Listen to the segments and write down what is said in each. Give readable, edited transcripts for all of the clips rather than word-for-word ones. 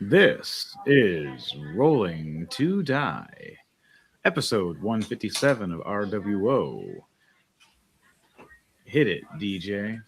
This is Rolling to Die, episode 157 of R.W.O. Hit it, DJ.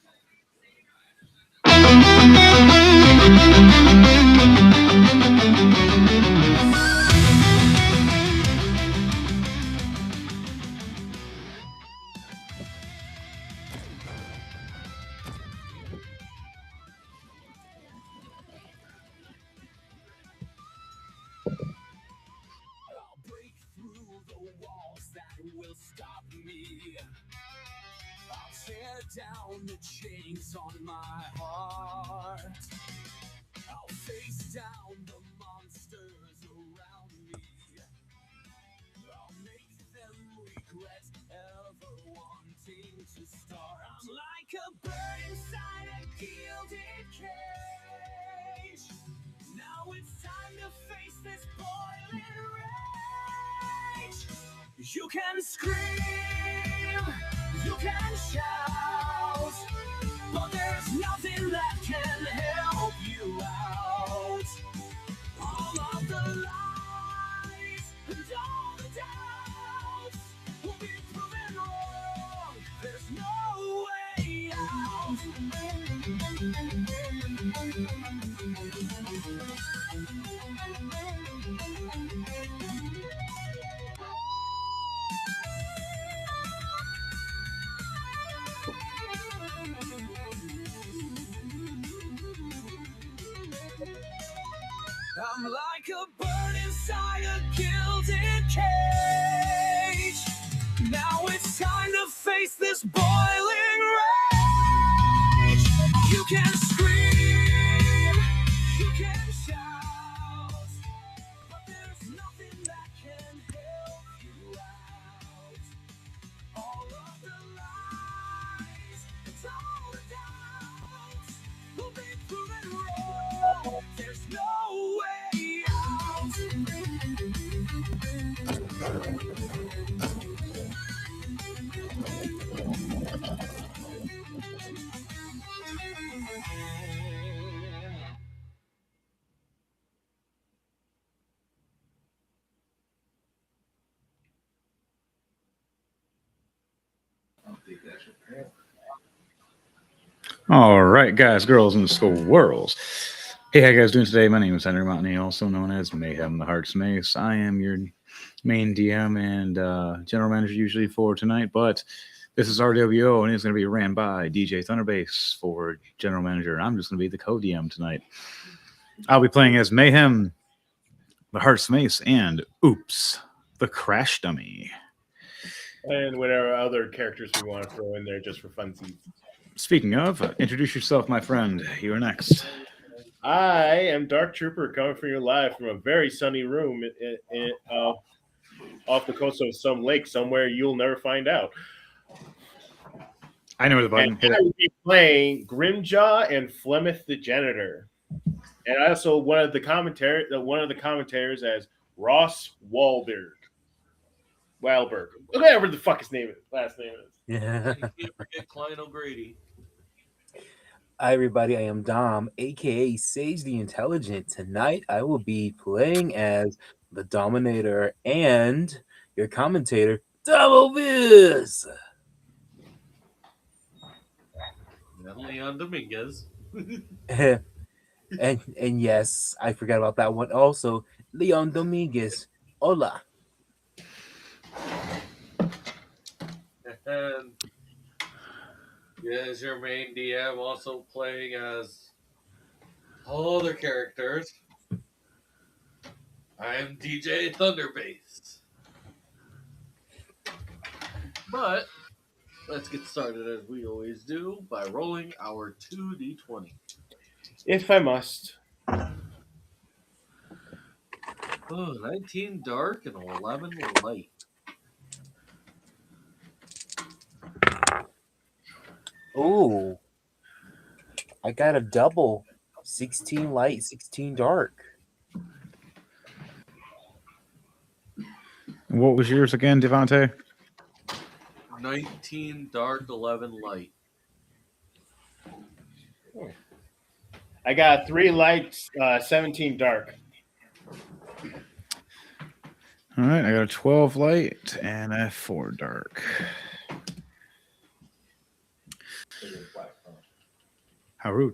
Down the chains on my heart. I'll face down the monsters around me. I'll make them regret ever wanting to start. I'm like a bird inside a gilded cage. Now it's time to face this boiling rage. You can scream, you can shout, but there's nothing that can help you out. All of the lies and all the doubts will be proven wrong. There's no way out. I'm like a bird inside a gilded cage. Now it's time to face this boiling rage. You can scream, you can shout, but there's nothing that can help you out. All of the lies and all the doubts will be proven wrong. There's no way out. All right, guys, girls, and squirrels. Hey, how you guys doing today? My name is Henry Montney, also known as Mayhem the Hearts Mace. I am your main DM and general manager usually for tonight, but this is R.W.O. and it's going to be ran by DJ Thunderbase for general manager. I'm just going to be the co-DM tonight. I'll be playing as Mayhem the Hearts Mace and Oops, the Crash Dummy. And whatever other characters we want to throw in there just for funsies. Speaking of, introduce yourself, my friend. You are next. I am Dark Trooper coming from you live from a very sunny room off the coast of some lake somewhere you'll never find out. I know where the button. And I will be playing Grimjaw and Flemeth the Janitor. And also one of the commentators as Ross Wahlberg. Whatever the fuck his last name is. Yeah. You can't forget Klein O'Grady. Hi, everybody. I am Dom, aka Sage the Intelligent. Tonight, I will be playing as the Dominator and your commentator, Domoviz. Leon Dominguez. and yes, I forgot about that one. Also, Leon Dominguez. Hola. And as your main DM, also playing as all other characters. I am DJ Thunderbase. But let's get started as we always do by rolling our 2d20. If I must. 19 dark and 11 light. Oh, I got a double. 16 light, 16 dark. What was yours again, Devontae? 19 dark, 11 light. I got 3 lights, 17 dark. All right, I got a 12 light and a 4 dark. How rude.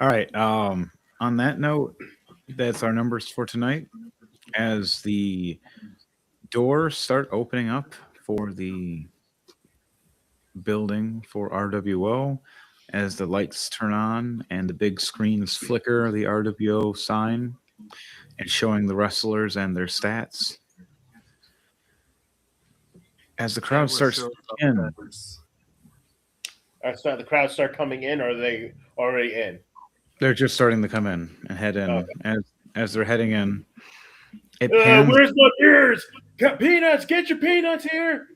All right. On that note, that's our numbers for tonight. As the doors start opening up for the building for R.W.O, as the lights turn on and the big screens flicker the R.W.O sign and showing the wrestlers and their stats. As the crowd Camera starts shows up in, as The crowd start coming in, or are they already in? they're just starting to come in and head in. Okay. As they're heading in, it pans. Where's my beers? Got peanuts. Get your peanuts here.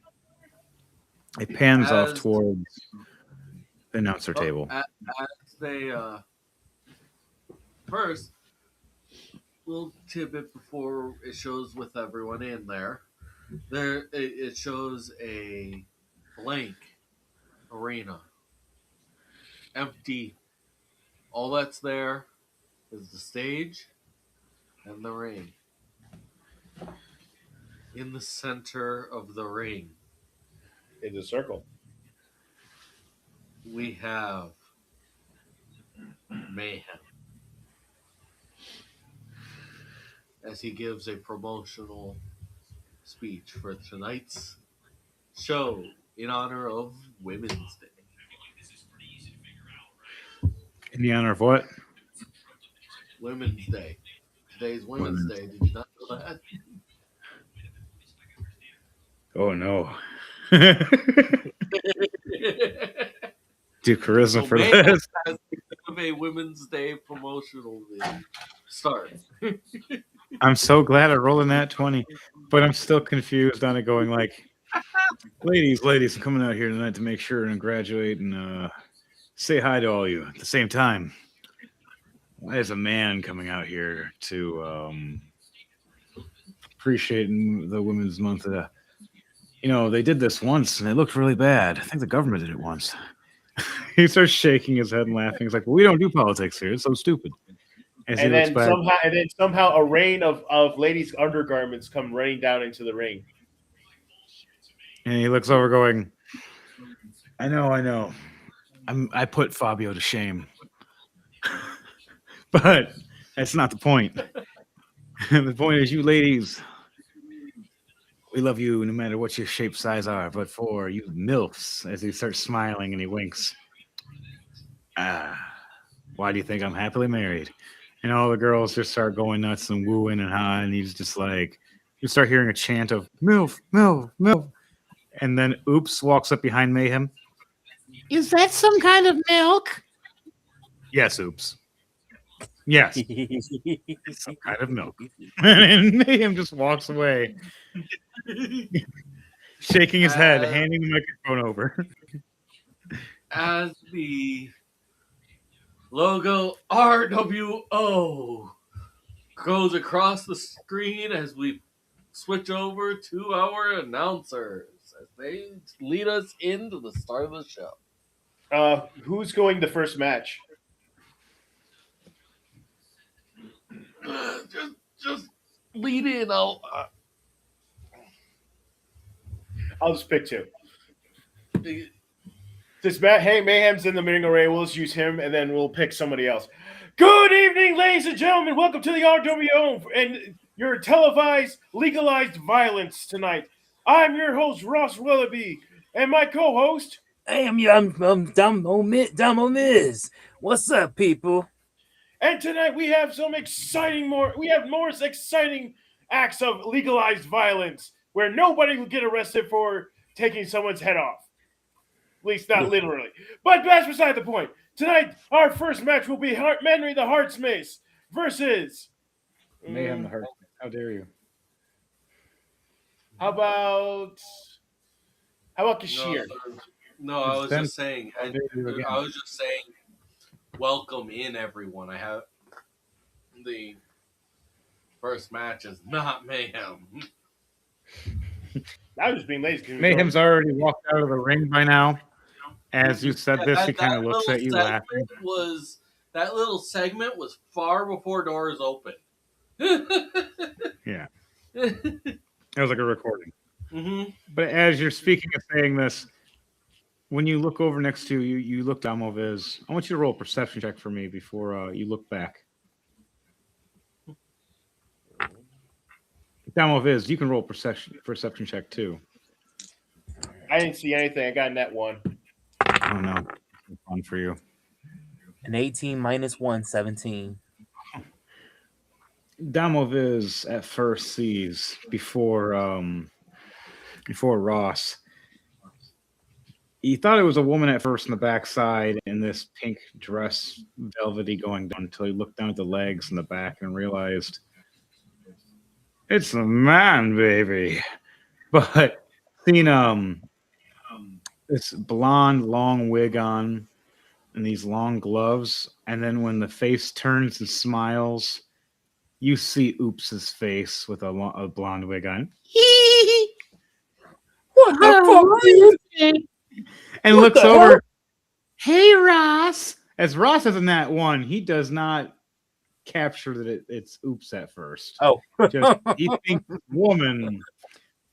It pans off as towards the announcer table. as they first little tidbit before it shows with everyone in there. It shows a blank arena, empty. All that's there is the stage and the ring. In the center of the ring, It's a circle. we have Mayhem as he gives a promotional speech for tonight's show in honor of Women's Day. In the honor of what? Women's Day. Today's Women's Day. Did you not know that? Oh no. Do charisma So for Mayhem this. has to give a Women's Day promotional start. I'm so glad I rolled in that 20, but I'm still confused on it going like, ladies, I'm coming out here tonight to make sure and graduate and say hi to all you at the same time. Why is a man coming out here to appreciate the Women's Month? They did this once and it looked really bad. I think the government did it once. He starts shaking his head and laughing. He's like, well, we don't do politics here. It's so stupid. As he And looks then back, somehow a rain of ladies' undergarments come raining down into the ring. and he looks over going, I know. I put Fabio to shame. But that's not the point. The point is, you ladies, we love you no matter what your shape, size are. But for you milfs, as he starts smiling and he winks, why do you think I'm happily married? And all the girls just start going nuts and wooing and high, and he's just like, you start hearing a chant of milf, milf, milf, and then Oops walks up behind Mayhem. Is that some kind of milk? Yes, Oops. Yes, it's some kind of milk. And Mayhem just walks away, shaking his head, handing the microphone over. As the logo R.W.O goes across the screen as we switch over to our announcers as they lead us into the start of the show. Who's going the first match? Just lead in. I'll just pick 2. Hey, Mayhem's in the ring array. We'll just use him, and then we'll pick somebody else. Good evening, ladies and gentlemen. Welcome to the R.W.O and your televised, legalized violence tonight. I'm your host, Ross Willoughby, and my co-host. Hey, I'm Damo Miz. What's up, people? And tonight we have more exciting acts of legalized violence where nobody will get arrested for taking someone's head off. At least not literally. But that's beside the point. Tonight, our first match will be Henry the Hearts Mace versus Mayhem the Heart. How dare you? How about Kashir? No, I was just saying. I was just saying. Welcome in, everyone. I have the first match is not Mayhem. I was just being lazy. Mayhem's already walked out of the ring by now. As you said this, he kind of looks at you laughing. Was That little segment was far before doors opened. Yeah, it was like a recording. Mm-hmm. But as you're speaking of saying this, when you look over next to you, you look down Viz. I want you to roll a perception check for me before you look back. Down Viz, you can roll perception check too. I didn't see anything. I got a net 1. Oh no, fun for you. An 18 minus 1, 17. Damoviz at first sees before Ross. He thought it was a woman at first in the backside in this pink dress, velvety going down, until he looked down at the legs and the back and realized it's a man, baby. But seen this blonde long wig on and these long gloves, and then when the face turns and smiles, you see Oops's face with a blonde wig on. What the fuck do you think? And What looks the over. hell? Hey, Ross. As Ross is in that one, he does not capture that it's Oops at first. Oh. Just he thinks woman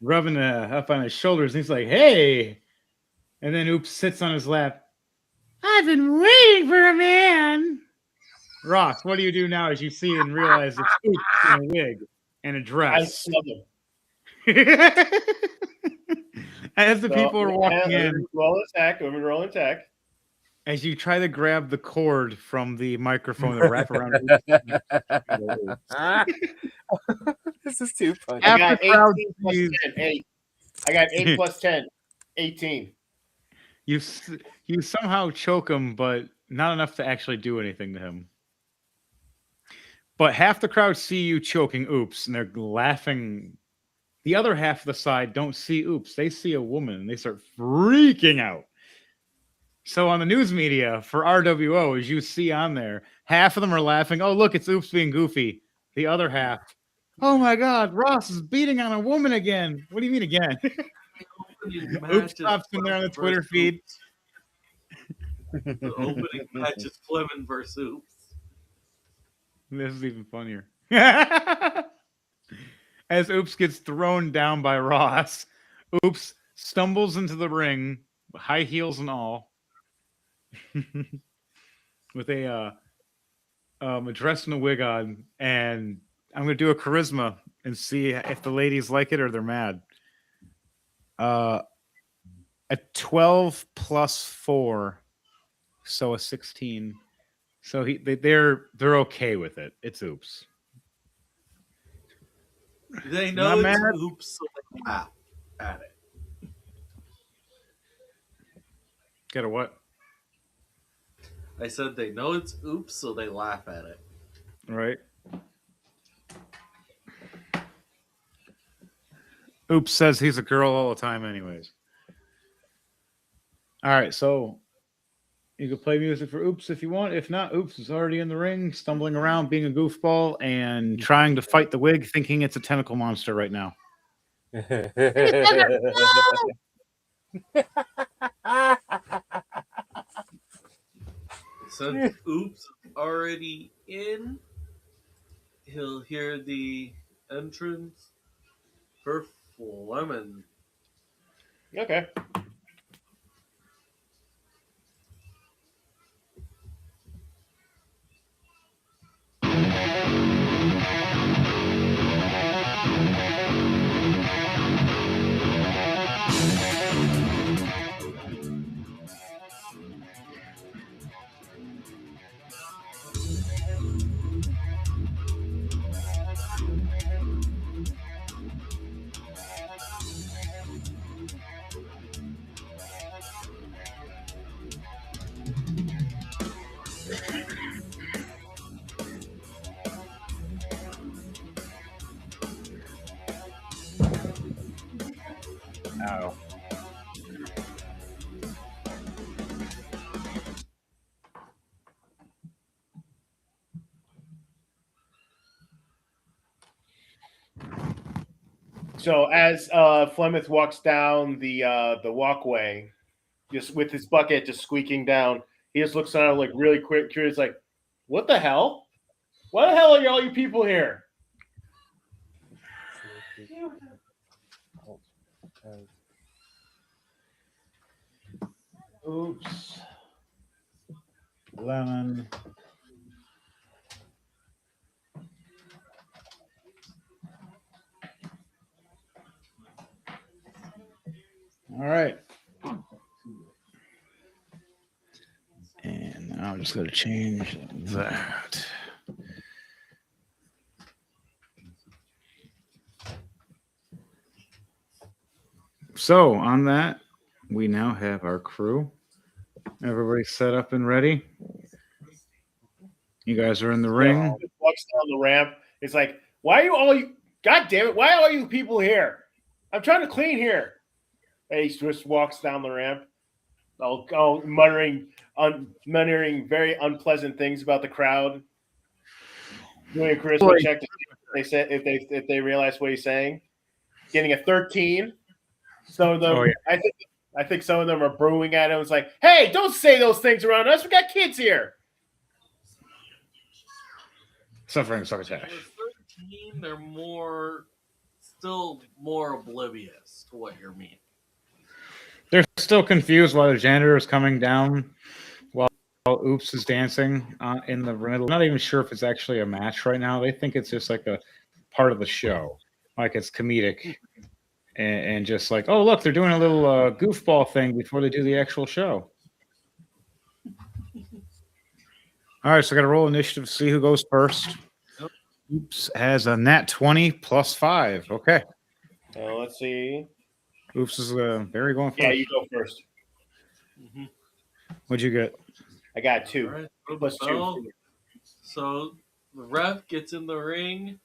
rubbing up on his shoulders. And he's like, hey. And then Oops sits on his lap. I've been waiting for a man. Ross, what do you do now as you see and realize it's Oops in a wig and a I dress? snub him. As the people are walking Let in, me roll attack. Let me roll attack. as you try to grab the cord from the microphone to wrap around This is too funny. I After got crowd 18 plus sees- 10. 8. I got 8 plus 10. 18. you somehow choke him, but not enough to actually do anything to him. But half the crowd see you choking Oops, and they're laughing. The other half of the side don't see Oops. They see a woman, and they start freaking out. So on the news media for R.W.O, as you see on there, half of them are laughing. Oh, look, it's Oops being goofy. The other half, oh my God, Ross is beating on a woman again. What do you mean again? Oops pops in there on the Twitter feed. The opening match is Fleming versus Oops. This is even funnier. As Oops gets thrown down by Ross, Oops stumbles into the ring, high heels and all, with a dress and a wig on, and I'm gonna do a charisma and see if the ladies like it or they're mad. A 12 plus 4, so a 16. So they're okay with it. It's Oops. They know Not it's mad. Oops, so they laugh at it. Got a what? I said they know it's Oops, so they laugh at it. Right. Oops says he's a girl all the time, anyways. All right, so you can play music for Oops if you want. If not, Oops is already in the ring, stumbling around, being a goofball, and trying to fight the wig, thinking it's a tentacle monster right now. Since Oops is already in, he'll hear the entrance for Fleming. Okay. Ow. So as Flemeth walks down the walkway, just with his bucket just squeaking down, he just looks around like really quick, curious, like, What the hell? Why the hell are all you people here? Oops. Lemon. All right. And now I'm just going to change that. So on that, we now have our crew. Everybody set up and ready. You guys are in the ring. Walks down the ramp. It's like, why are you all you? God damn it! Why are you people here? I'm trying to clean here. And he just walks down the ramp, all muttering very unpleasant things about the crowd. Doing a charisma check to see if they realize what he's saying. Getting a 13. Some of them, Oh, yeah. I think some of them are brewing at him. It's like, hey, don't say those things around us. We got kids here. Suffering succotash. With 13, they're still more oblivious to what you're meaning. They're still confused why the janitor is coming down while Oops is dancing in the middle. I'm not even sure if it's actually a match right now. They think it's just like a part of the show, like it's comedic, and just like, oh look, they're doing a little goofball thing before they do the actual show. All right, so I got to roll initiative to see who goes first. Oops has a nat 20 plus 5. Okay. Let's see. Oops is very going first. Yeah, you go first. Mm-hmm. What'd you get? I got 2. All right. Plus 2. So the ref gets in the ring,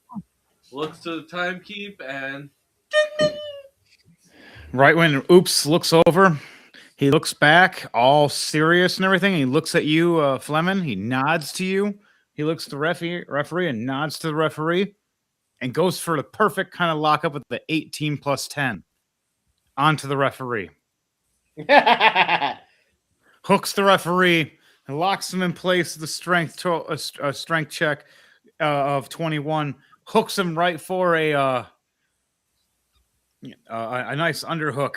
looks to the timekeep, and Right when Oops looks over, he looks back, all serious and everything. He looks at you, Fleming. He nods to you. He looks at the referee and nods to the referee and goes for the perfect kind of lockup with the 18 plus 10 onto the referee. Hooks the referee and locks him in place with a strength check of 21. Hooks him right for a nice underhook.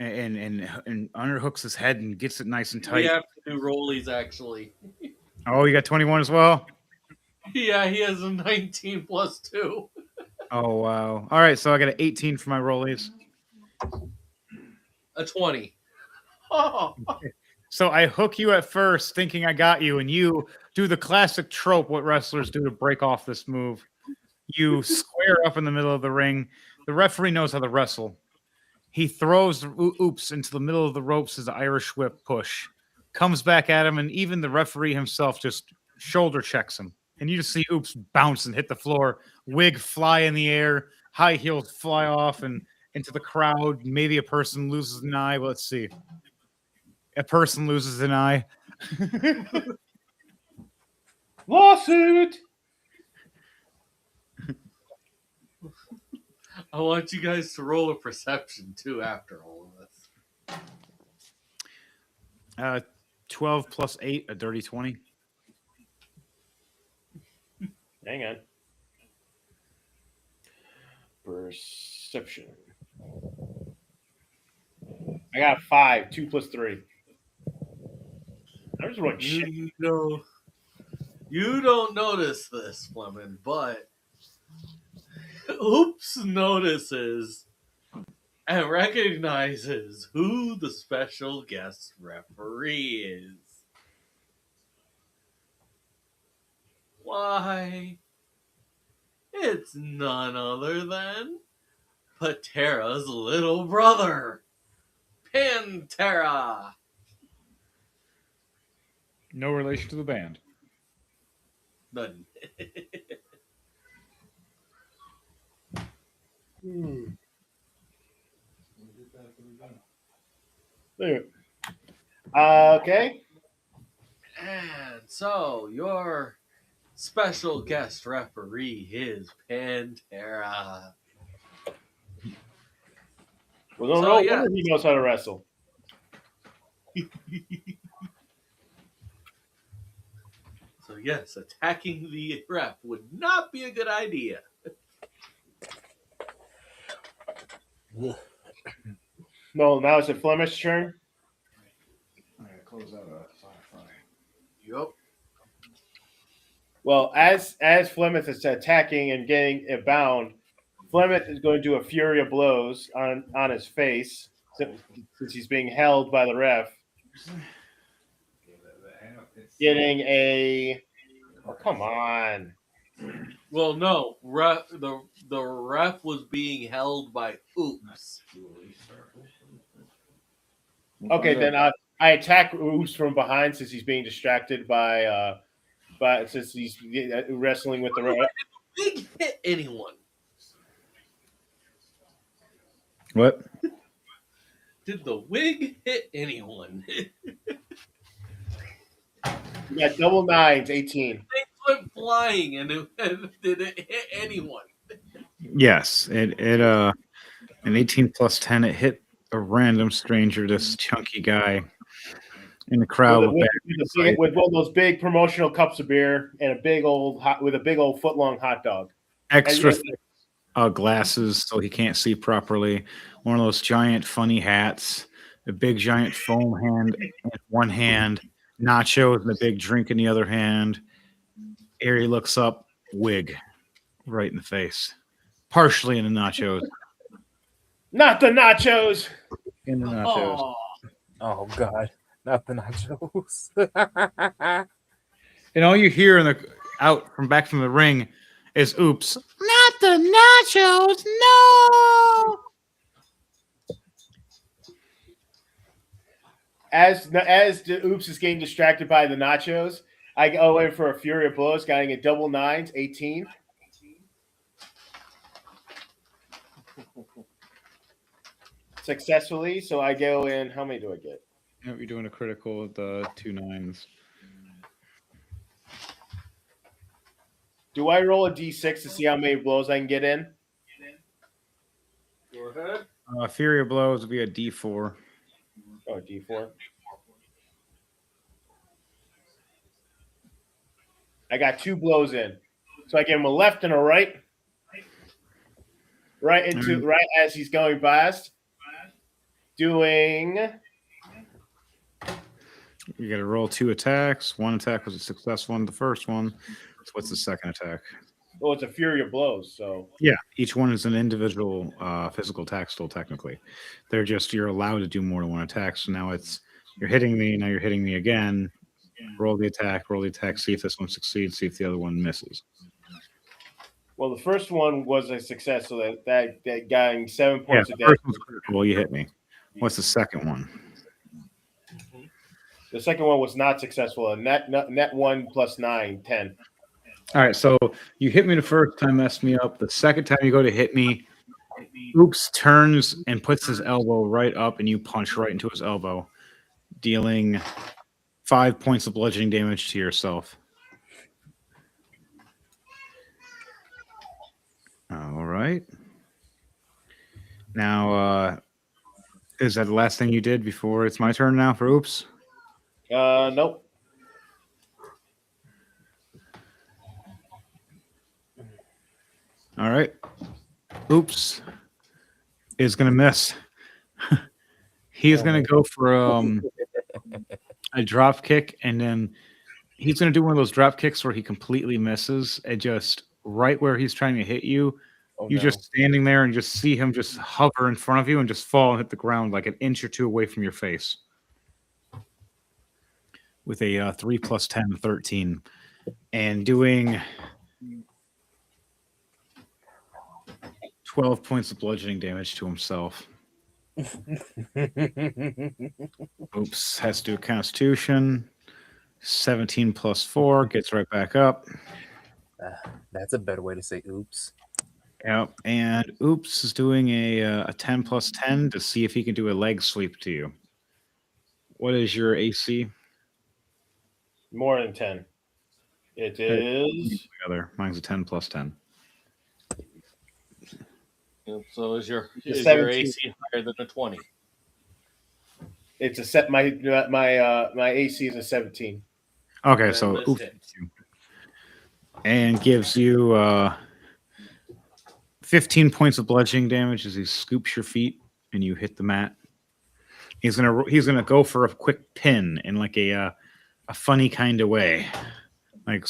And underhooks his head and gets it nice and tight. We have to do rollies, actually. Oh, you got 21 as well? Yeah, he has a 19 plus 2. Oh, wow. All right, so I got an 18 for my rollies. A 20. Oh. So I hook you at first thinking I got you, and you do the classic trope what wrestlers do to break off this move. You square up in the middle of the ring. The referee knows how to wrestle. He throws Oops into the middle of the ropes as an Irish whip push. Comes back at him, and even the referee himself just shoulder checks him. And you just see Oops bounce and hit the floor. Wig fly in the air. High heels fly off and into the crowd. Maybe a person loses an eye. Well, let's see. A person loses an eye. Lawsuit! I want you guys to roll a perception, too, after all of this. 12 plus 8, a dirty 20. Hang on. Perception. I got 5. 2 plus 3. I'm just running shit. You don't notice this, Fleming, but Oops notices and recognizes who the special guest referee is. Why, it's none other than Patera's little brother, Pantera. No relation to the band. None. Okay. And so your special guest referee is Pantera. Well, no So, wonder yeah. he knows how to wrestle. So yes, attacking the ref would not be a good idea. No, now it's a Flemish turn. I gotta close out a sci-fi. Yep. Well, as Flemeth is attacking and getting it bound, Flemeth is going to do a fury of blows on his face since he's being held by the ref. Getting a come on. Well, no, the ref was being held by Oops. Okay, then I attack Oops from behind since he's being distracted by since he's wrestling with the ref. Big hit anyone. What? Did the wig hit anyone? You got double nines, 18. Things went flying, and did it hit anyone? Yes, an 18 plus 10. It hit a random stranger, this chunky guy in the crowd With one of those big promotional cups of beer and a big old foot long hot dog. extra thick glasses so he can't see properly. One of those giant funny hats, a big giant foam hand in one hand, nachos and a big drink in the other hand. Ari looks up, wig right in the face, partially in the nachos. Not the nachos. In the nachos. Oh God, not the nachos. And all you hear out from back from the ring is "Oops, not the nachos, no!" As the Oops is getting distracted by the nachos, I go in for a fury of blows, getting a double nines, 18. Successfully, so I go in. How many do I get? You're doing a critical with the 2 9s. Do I roll a d6 to see how many blows I can get in? Go ahead. Fury of blows would be a D4. Oh, d4. I got 2 blows in, so I give him a left and a right. Right as he's going past. Doing. You got to roll 2 attacks. One attack was a successful one. The first one. So what's the second attack? Well, it's a fury of blows. So yeah, each one is an individual physical attack. Still, technically, you're allowed to do more than one attack. So now you're hitting me. Now you're hitting me again. Roll the attack. See if this one succeeds. See if the other one misses. Well, the first one was a success, so that got 7 points of damage. damage. Well, you hit me. What's the second one? The second one was not successful. A net 1 plus 9, 10. All right, so you hit me the first time, messed me up. The second time you go to hit me, Oops turns and puts his elbow right up, and you punch right into his elbow, dealing 5 points of bludgeoning damage to yourself. All right. Now, is that the last thing you did before it's my turn now for Oops? Nope. All right. Oops is going to miss. He's going to go for a drop kick, and then he's going to do one of those drop kicks where he completely misses and just right where he's trying to hit you. Just standing there and just see him just hover in front of you and just fall and hit the ground like an inch or two away from your face. With a 3 plus 10, 13. And doing 12 points of bludgeoning damage to himself. Oops, has to do a Constitution. 17 plus 4, gets right back up. That's a better way to say oops. Yep, and Oops is doing a 10 plus 10 to see if he can do a leg sweep to you. What is your AC? More than 10. It is. Mine's a 10 plus 10. Yep, so is your your AC higher than a 20? It's a set. My AC is a 17. Okay, And so this Oops hits. hits you. and gives you 15 points of bludgeoning damage as he scoops your feet and you hit the mat. He's gonna go for a quick pin in like a funny kind of way, like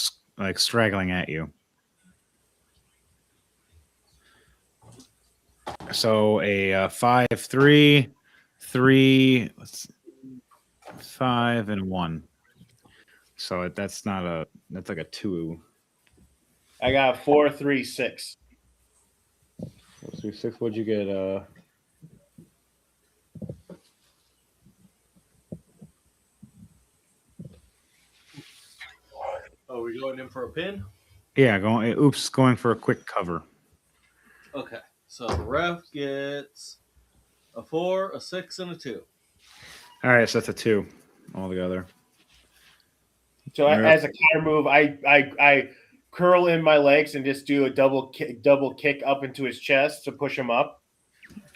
straggling at you. So a 5, 3, 3, 5, and 1. So that's like a 2. I got 4, 3, 6. 4, 3, 6. What'd you get? Oh, we going in for a pin? Yeah, going for a quick cover. Okay. So the ref gets a 4, a 6, and a 2. All right, so that's a 2 altogether. So as a counter move, I curl in my legs and just do a double kick up into his chest to push him up.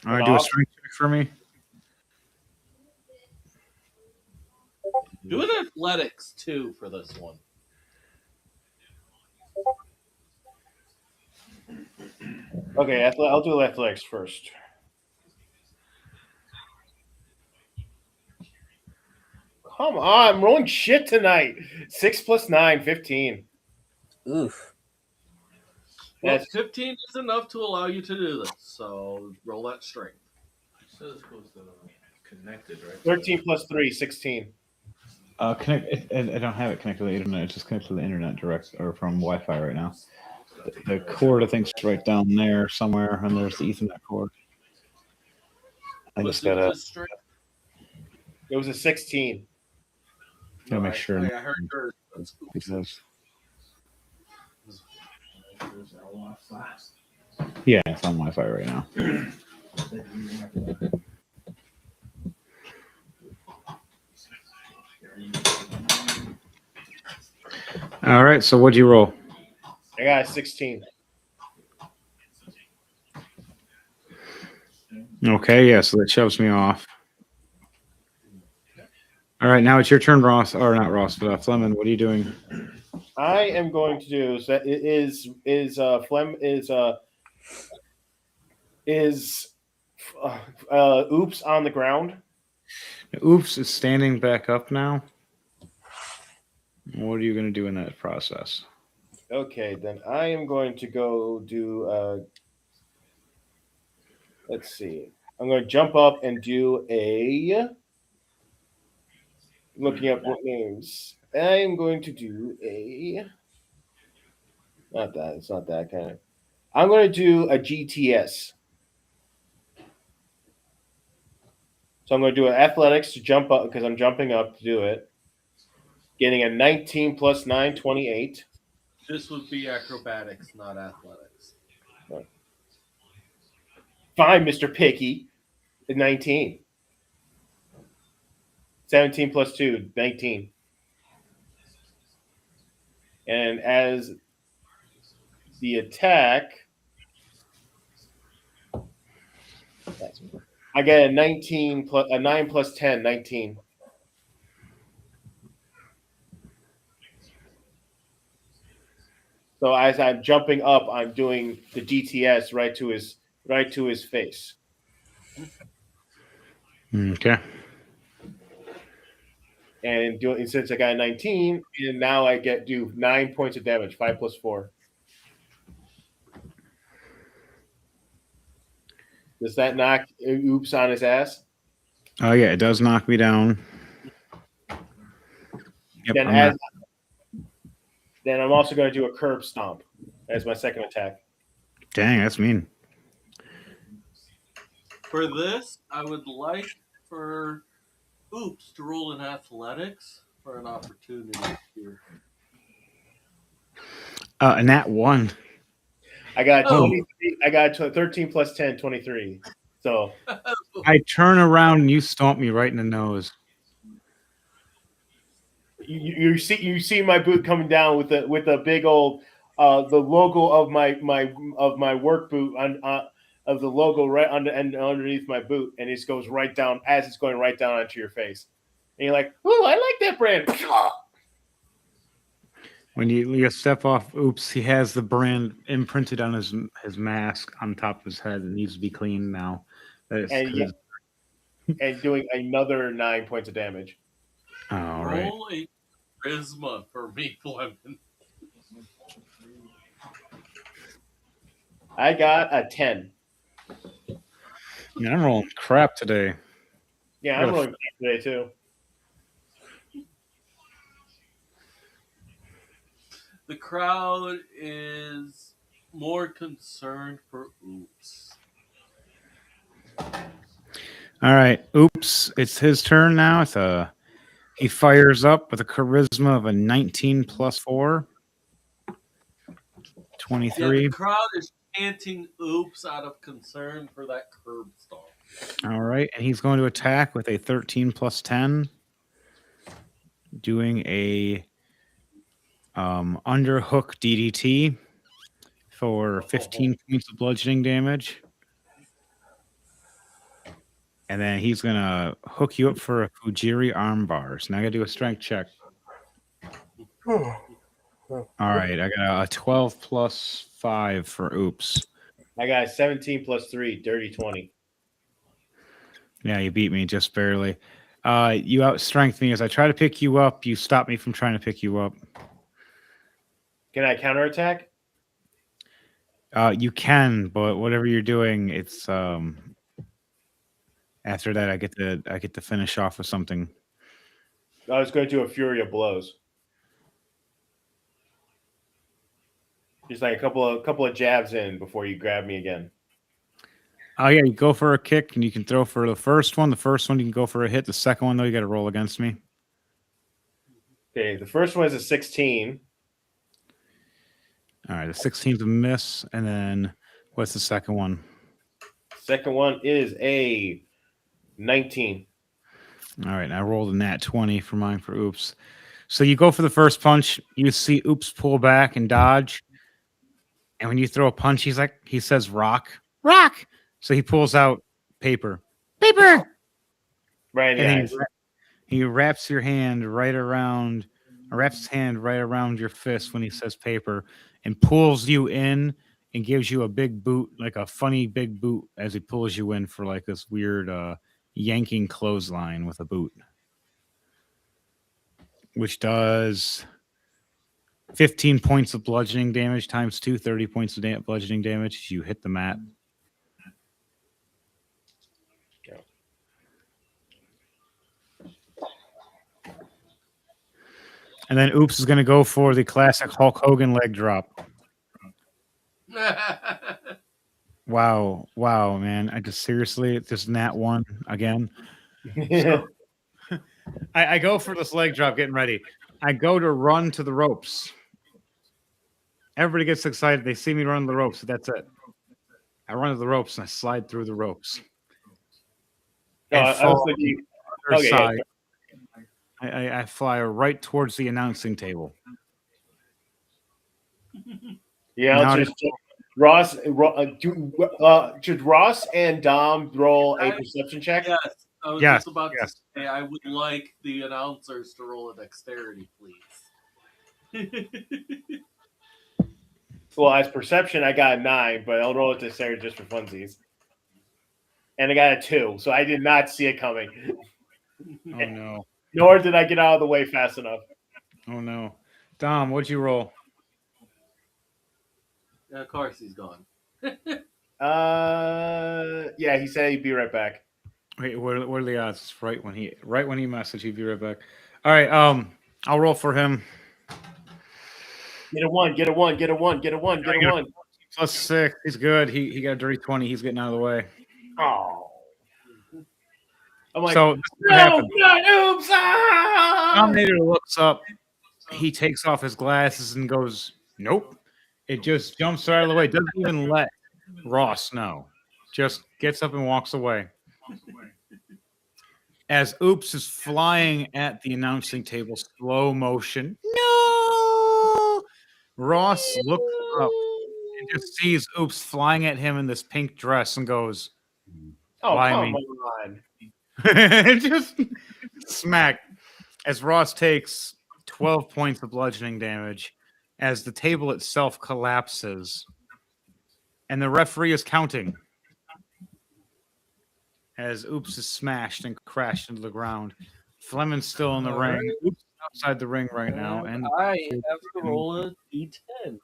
All right, do a strength check for me. Do an athletics too for this one. Okay, I'll do athletics first. Come on, I'm rolling shit tonight. 6 plus 9, 15. Oof. Well, That's 15 is enough to allow you to do this, so roll that strength. So this goes to connected, right? 13 plus 3, 16. I don't have it connected to the internet. It's just connected to the internet direct or from Wi-Fi right now. The cord, I think, is right down there somewhere, and there's the Ethernet cord. I What's just gotta the strength? It was a 16. make sure. I heard yours. Because, yeah, it's on Wi-Fi right now. All right, so what'd you roll? I got a 16. Okay, yeah, so that shoves me off. All right, now it's your turn, Ross, or not Ross, but Fleming. What are you doing? I am going to do is that oops on the ground. Oops is standing back up now. What are you going to do in that process? Okay, then I am going to go do let's see. I'm going to jump up and do a looking up what names. I am going to do a not that. It's not that kind of. I'm going to do a GTS. So I'm going to do an athletics to jump up because I'm jumping up to do it. Getting a 19 plus 9, 28. This would be acrobatics, not athletics. Fine, Mr. Picky. 19. 17 plus 2, 19. And as the attack, I get a 19 plus a 9 plus 10, 19. So as I'm jumping up, I'm doing the GTS right to his face. Okay. And since I got a 19, and now I do 9 points of damage, 5 plus 4. Does that knock oops on his ass? Oh yeah, it does knock me down. Yep, Then I'm also going to do a curb stomp as my second attack. Dang, that's mean. For this, I would like for Oops to roll in athletics for an opportunity here. And that one. I got 23, I got 13 plus 10, 23. So I turn around and you stomp me right in the nose. you see my boot coming down with a big old the logo of my work boot of the logo right underneath my boot, and it just goes right down as it's going right down onto your face, and you're like, "Ooh, I like that brand." When you step off, oops, he has the brand imprinted on his mask on top of his head. It needs to be cleaned now. That's And yeah, because and doing another 9 points of damage. all right. Roll a charisma for me, Lemon. I got a 10. Man, I'm rolling crap today. Yeah, I I'm got a rolling today too. The crowd is more concerned for Oops. All right, oops, it's his turn now. He fires up with a charisma of a 19 plus 4, Yeah, the 23. crowd is chanting Oops out of concern for that curb stomp. All right, and he's going to attack with a 13 plus 10, doing a underhook DDT for 15 points of bludgeoning damage. And then he's going to hook you up for a Fujiri armbar. So now I got to do a strength check. All right, I got a 12 plus 5 for oops. I got 17 plus 3, dirty 20. Yeah, you beat me just barely. You outstrength me. As I try to pick you up, you stop me from trying to pick you up. Can I counterattack? You can, but whatever you're doing, it's after that I get to finish off with something. I was going to do a fury of blows. Just like a couple of jabs in before you grab me again. Oh yeah, you go for a kick and you can throw for the first one. The first one you can go for a hit. The second one though, you got to roll against me. Okay, the first one is a 16. All right, the 16's a miss, and then what's the second one? Second one is a 19. All right, I rolled a nat 20 for mine for oops. So you go for the first punch, you see oops pull back and dodge. And when you throw a punch, he says rock. Rock. So he pulls out paper. Paper. Right in the And eyes. he wraps your hand right around wraps his hand right around your fist when he says paper and pulls you in and gives you a big boot, like a funny big boot as he pulls you in for like this weird yanking clothesline with a boot. Which does 15 points of bludgeoning damage times 2, 30 points of bludgeoning damage as you hit the mat. And then Oops is going to go for the classic Hulk Hogan leg drop. Wow, man! I just seriously, just nat one again. So, I go for this leg drop, getting ready. I go to run to the ropes. Everybody gets excited. They see me run the ropes. That's it. I run to the ropes and I slide through the ropes. And I was thinking, okay, side. I fly right towards the announcing table. Yeah, should Ross and Dom roll a perception check? Yes, I was Yes, just about yes. to say I would like the announcers to roll a dexterity, please. Well, as perception, I got a 9, but I'll roll it to Sarah just for funsies. And I got a 2, so I did not see it coming. Oh no. Nor did I get out of the way fast enough. Oh no. Dom, what'd you roll? Of course, he's gone. Yeah, he said he'd be right back. Wait, what are the odds? Right when he messaged, he'd be right back. All right, I'll roll for him. Get a 1, get a 1, get a 1, get a 1, get a 1. Plus 6. He's good. He got a dirty 20. He's getting out of the way. Oh. I'm like, So no, not oops! Dominator looks up. He takes off his glasses and goes, "Nope." It just jumps right out of the way. Doesn't even let Ross know. Just gets up and walks away. As Oops is flying at the announcing table, slow motion. No! Ross looks up and just sees Oops flying at him in this pink dress and goes, Oh, "Why come me?" on. Just smack. As Ross takes 12 points of bludgeoning damage, as the table itself collapses, and the referee is counting as Oops is smashed and crashed into the ground. Fleming's still in the All ring. right. Oops is outside the ring right now, and I have to roll a d10.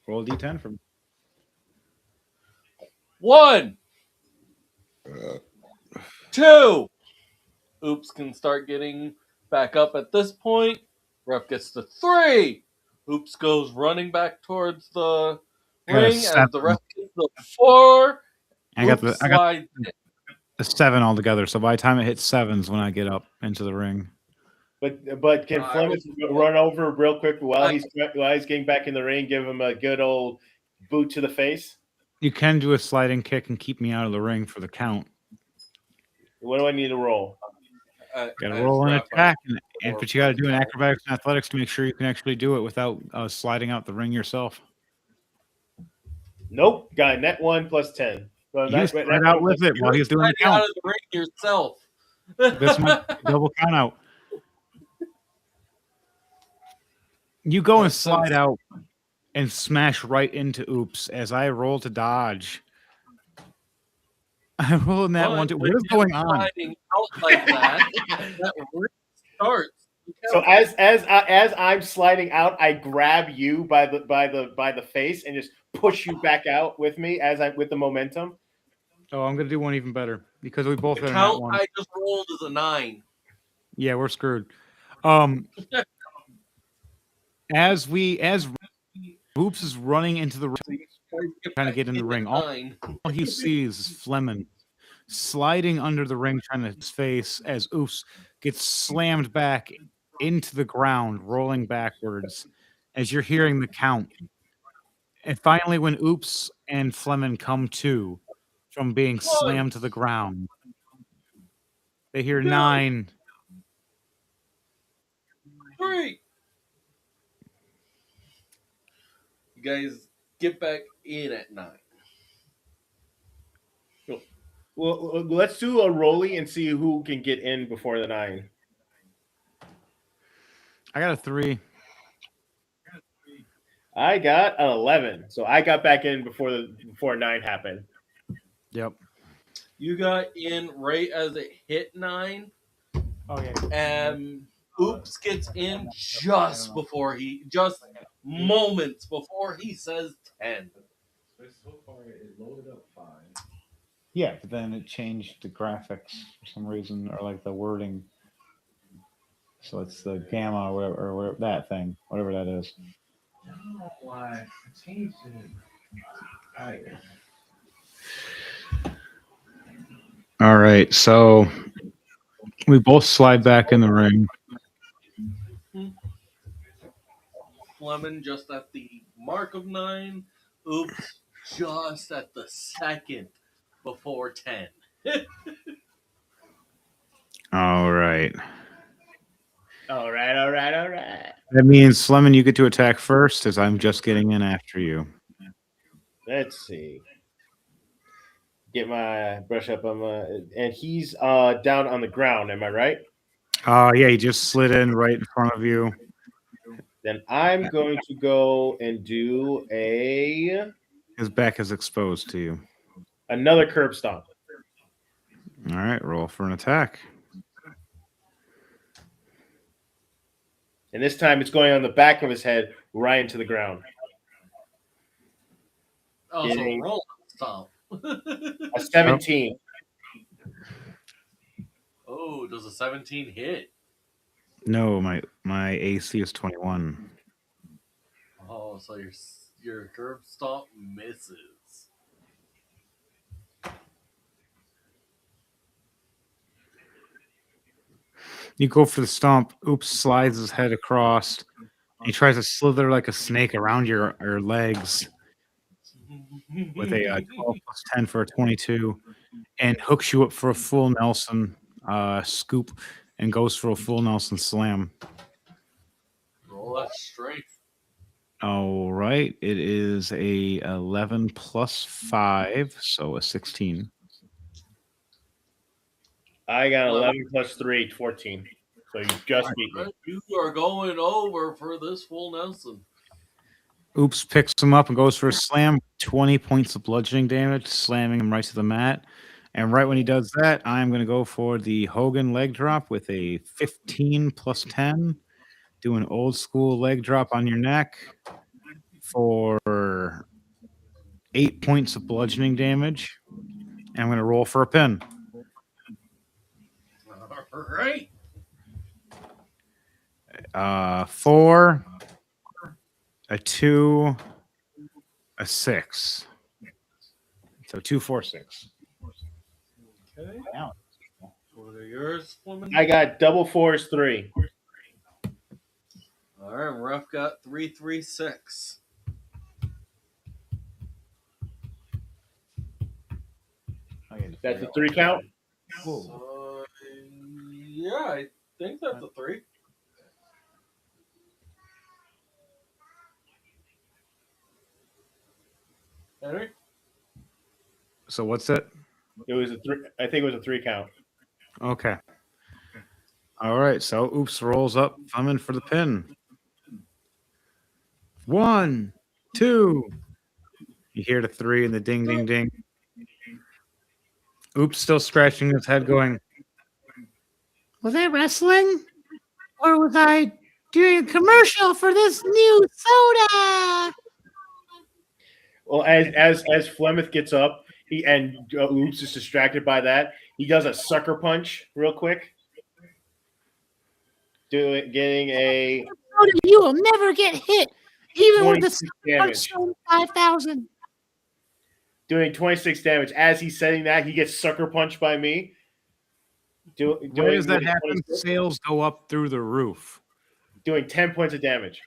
roll a d10 from 1, 2. Oops can start getting back up at this point. Ref gets to 3. Oops goes running back towards the I got a ring as the 7. ref gets to 4. I got Oops I got slides. a 7 altogether. So by the time it hits 7s when I get up into the ring. But can I Fleming was- run over real quick while I- he's getting back in the ring? Give him a good old boot to the face. You can do a sliding kick and keep me out of the ring for the count. What do I need to roll? Got to I roll an wrap my- attack, but you got to do an acrobatics and athletics to make sure you can actually do it without sliding out the ring yourself. Nope. Got a net 1 plus 10. Well, You slide out with it while he's doing the Sliding out count. of the ring yourself. This might be a double count out. You go and That slide sounds- out and smash right into Oops as I roll to dodge. I roll in that But one too. with What is him going on? sliding out like that ring starts. So as I'm sliding out, I grab you by the face and just push you back out with me with the momentum. Oh, I'm gonna do one even better because we both The are in that count one. I just rolled is a 9. Yeah, we're screwed. As Oops is running into the ring, trying to get in the ring. All 9. he sees is Fleming sliding under the ring, trying to his face as Oops gets slammed back into the ground, rolling backwards. As you're hearing the count, and finally, when Oops and Fleming come to from being slammed to the ground, they hear 9. 3. You guys get back in at 9. Well, let's do a rolly and see who can get in before the 9. I got a 3. I got an 11, so I got back in before 9 happened. Yep. You got in right as it hit 9, Oh yeah. and Oops gets in just moments before he says 10. So far, it loaded up fine. Yeah, but then it changed the graphics for some reason, or like the wording. So it's the gamma or whatever that thing, whatever that is. I don't know why. I changed it. All right, so we both slide back in the ring. Fleming just at the mark of 9. Oops just at the second before 10. All right. All right. That means Fleming, you get to attack first, as I'm just getting in after you. Let's see. Get my brush up on and he's down on the ground. Am I right? Yeah, he just slid in right in front of you. Then I'm going to go and do His back is exposed to you. another curb stomp. All right, roll for an attack. And this time it's going on the back of his head right into the ground. Also, Getting roll stomp. a 17. Oh, does a 17 hit? No, my AC is 21. Oh, so your curve stomp misses. You go for the stomp. Oops slides his head across. He tries to slither like a snake around your legs with a 12 plus 10 for a 22, and hooks you up for a full Nelson scoop and goes for a full Nelson slam. Roll that strength. All right, it is a 11 plus 5, so a 16. I got 11 plus 3, 14. So you just beat me. You are going over for this full Nelson. Oops picks him up and goes for a slam. 20 points of bludgeoning damage, slamming him right to the mat. And right when he does that, I'm going to go for the Hogan leg drop with a 15 plus 10. Do an old school leg drop on your neck for 8 points of bludgeoning damage. And I'm going to roll for a pin. All right. 4, a 2, a 6. So 2, 4, 6. Okay. Now, What are yours, woman? I got double fours 3. All right. Rough got 336. That's a 3 count. Yeah, I think that's a 3. Henry? So what's it? It was a 3. I think it was a 3 count. Okay. All right. So Oops rolls up, thumbing for the pin. 1, 2. You hear the 3 and the ding, ding, ding. Oops still scratching his head, going, "Was I wrestling? Or was I doing a commercial for this new soda?" Well, as Flemeth gets up, he and Oops is distracted by that. He does a sucker punch real quick, getting a Soda, you will never get hit, even with the 26 Punch damage. Stone 5000. Doing 26 damage. As he's setting that, he gets sucker punched by me. Why does that happen? Sales go up through the roof. Doing 10 points of damage.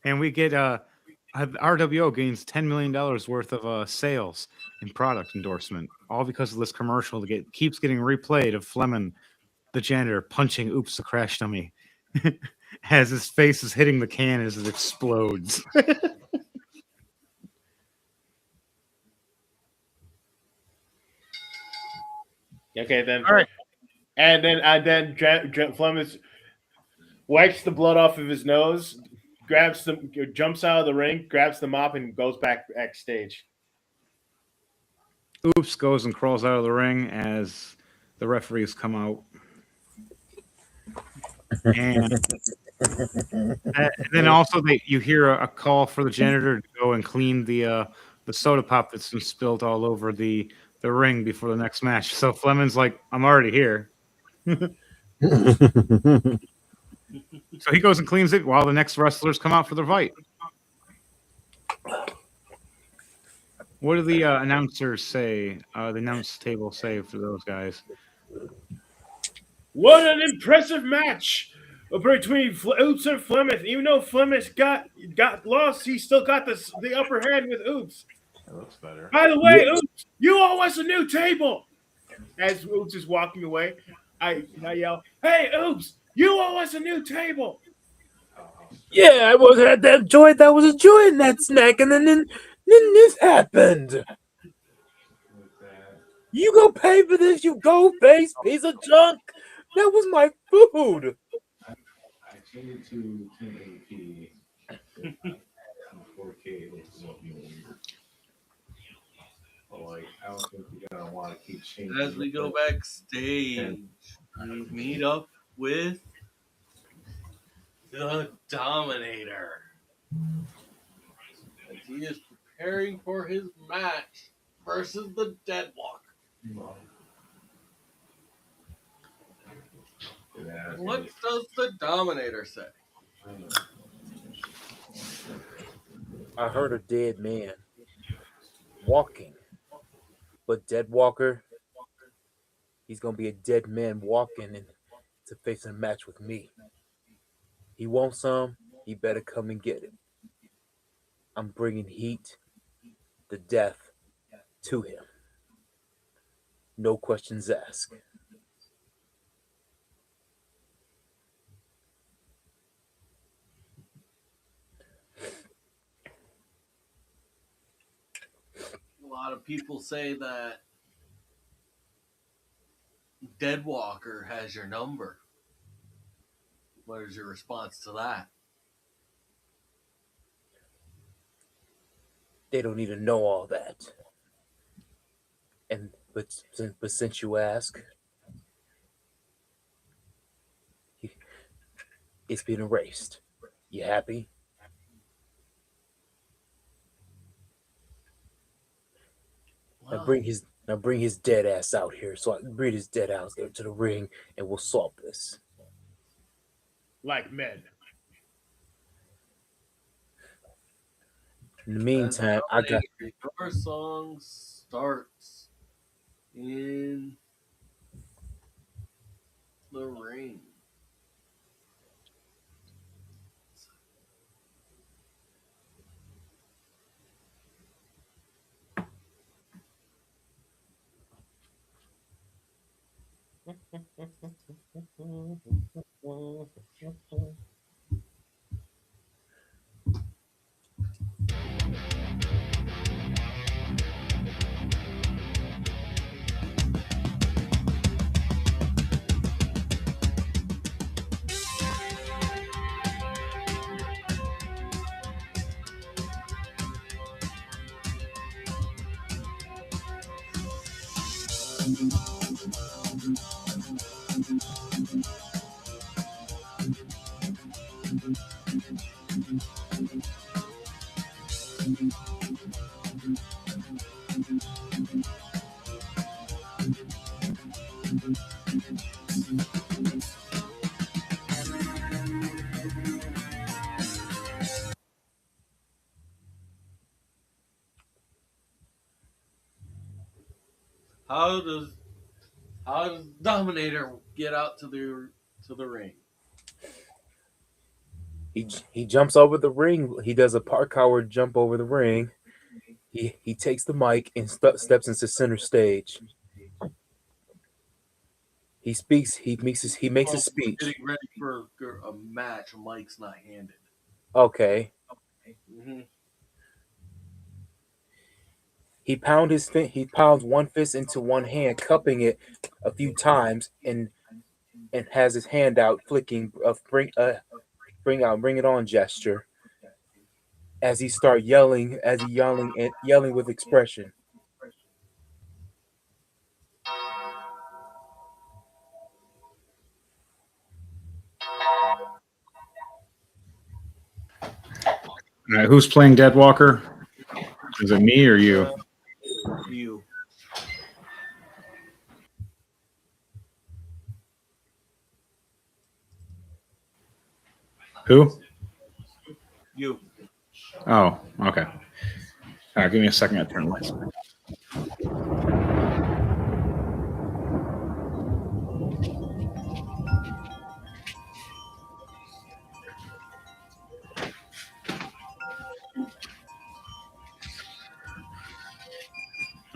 And we get R.W.O gains $10 million worth of sales and product endorsement, all because of this commercial that keeps getting replayed of Fleming, the janitor, punching Oops the crash dummy as his face is hitting the can as it explodes. Okay, then. All right. And then Flemeth wipes the blood off of his nose, jumps out of the ring, grabs the mop, and goes backstage. Oops goes and crawls out of the ring as the referees come out. And then also you hear a call for the janitor to go and clean the soda pop that's been spilled all over the ring before the next match. So Fleming's like, "I'm already here." So he goes and cleans it while the next wrestlers come out for the fight. What do the announcers say? The announce table say for those guys? What an impressive match between Oops and Flemeth. Even though Flemeth got lost, he still got the upper hand with Oops. That looks better. By the way, Oops, you owe us a new table. As Oops is walking away, I yell, "Hey, Oops, you owe us a new table." Yeah, I was at that joint. I was enjoying that snack, and then this happened. Like that. You go pay for this, you go face piece of junk. That was my food. I changed it to 1080p. 4K it looks a little weird. But like, I don't think you're gonna want to keep changing. As we go backstage, we meet up with the Dominator. As he is preparing for his match versus the Deadwalker. What does the Dominator say? I heard a dead man walking, but Deadwalker, he's gonna be a dead man walking and to face a match with me. He wants some, he better come and get it. I'm bringing heat, the death, to him. No questions asked. A lot of people say that Deadwalker has your number. What is your response to that? They don't need to know all that. And but since you ask, it's been erased. You happy? Now Well, bring his dead ass out here, so I can bring his dead ass there to the ring, and we'll solve this. Like men. In the then meantime, I got Dominator, your song starts in the ring. How does Dominator get out to the ring? he jumps over the ring. He does a parkour jump over the ring. He takes the mic and steps into center stage. He speaks. He makes a Well, we're speech. getting ready for a match. Mike's not handed. Okay. Mm-hmm. He pounds one fist into one hand, cupping it a few times, and has his hand out, flicking bring it on gesture as he start yelling and yelling with expression. All right, who's playing Dead Walker? Is it me or you? You. Who? You. Oh, okay. All right, give me a second. I turn the lights.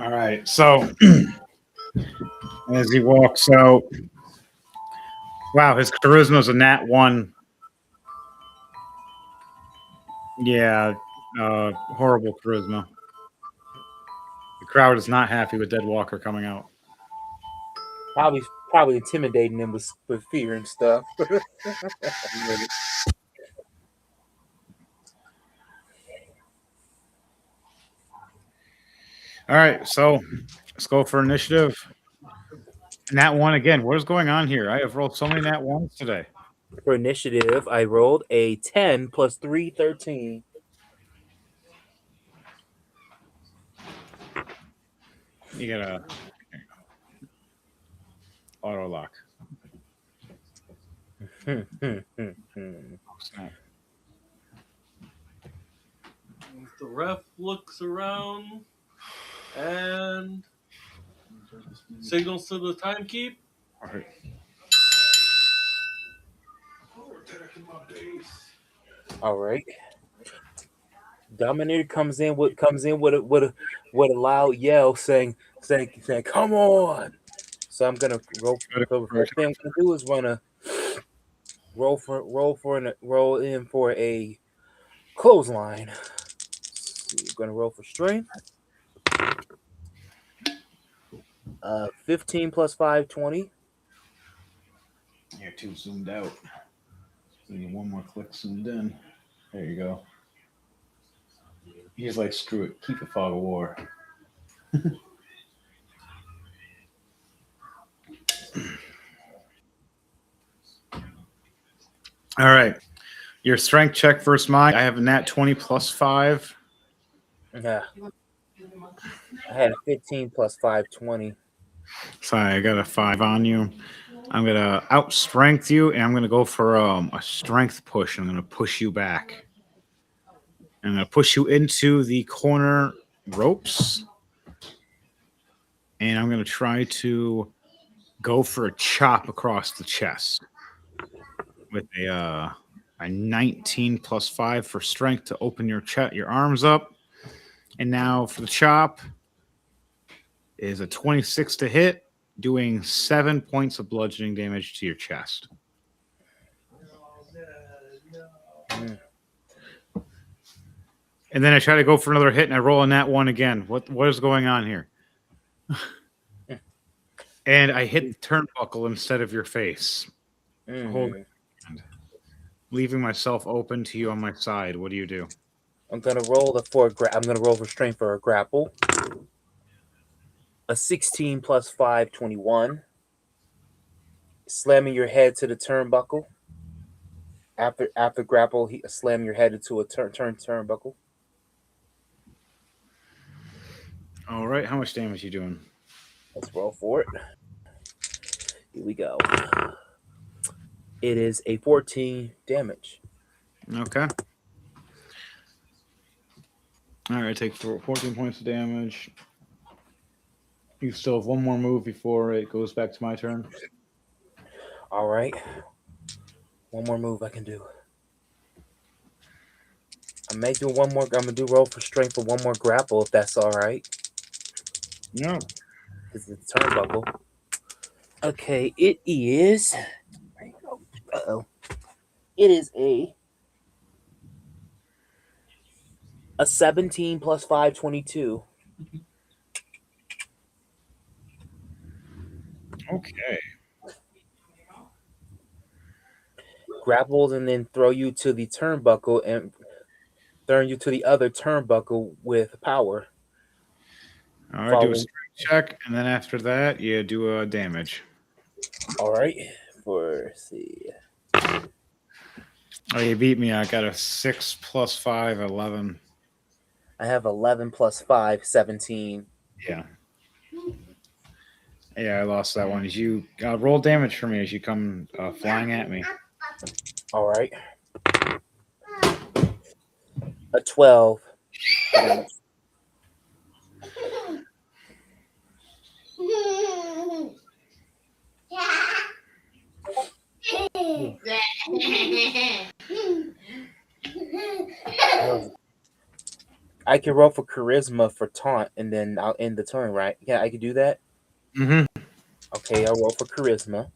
All right. So as he walks out, wow, his charisma's a nat one. Yeah, horrible charisma. The crowd is not happy with Dead Walker coming out. Probably intimidating him with fear and stuff. All right, so let's go for initiative. Nat one again. What is going on here? I have rolled so many nat ones today. For initiative, I rolled a 10 plus 3, 13. You gotta auto lock. Hmm, hmm, hmm, hmm. Oh, snap. The ref looks around and signals to the timekeep. All right. All right. Dominator comes in with a loud yell saying come on. So I'm gonna roll. Good So the approach. first thing I'm gonna do is roll in for a clothesline. Let's see, I'm gonna roll for strength. 15 plus 5, 20. You're too zoomed out. So you need one more click zoomed in. There you go. He's like, screw it, keep the fog of war. All right. Your strength check versus mine. I have a nat 20 plus 5. Yeah. I had a 15 plus 5, 20. Sorry, I got a 5 on you. I'm going to outstrength you, and I'm going to go for a strength push. I'm going to push you back. I'm going to push you into the corner ropes. And I'm going to try to go for a chop across the chest with a 19 plus 5 for strength to open your arms up. And now for the chop is a 26 to hit, doing 7 points of bludgeoning damage to your chest. And then I try to go for another hit, and I roll on that one again. What is going on here? And I hit the turnbuckle instead of your face. Leaving myself open to you on my side. What do you do? I'm gonna roll I'm gonna roll for strength for a grapple. A 16 plus 5, 21. Slamming your head to the turnbuckle. After grapple, slam your head into a turnbuckle. All right. How much damage are you doing? Let's roll for it. Here we go. It is a 14 damage. Okay. All right. Take 14 points of damage. You still have one more move before it goes back to my turn. All right. One more move I can do. I may do one more. I'm going to do roll for strength for one more grapple if that's all right. Yeah. This is the turnbuckle. Okay, it is. Uh-oh. It is a 17 plus 5, 22. Okay. Grappled and then throw you to the turnbuckle and turn you to the other turnbuckle with power. All right, do a strength check, and then after that, you do a damage. All right, let's see. Oh, you beat me. I got a 6 plus 5, 11. I have 11 plus 5, 17. Yeah. Yeah, I lost that one. As you roll damage for me as you come flying at me. All right. A 12. I can roll for charisma for taunt, and then I'll end the turn, right? Yeah, I can do that? Mm-hmm. Okay, I'll roll for charisma.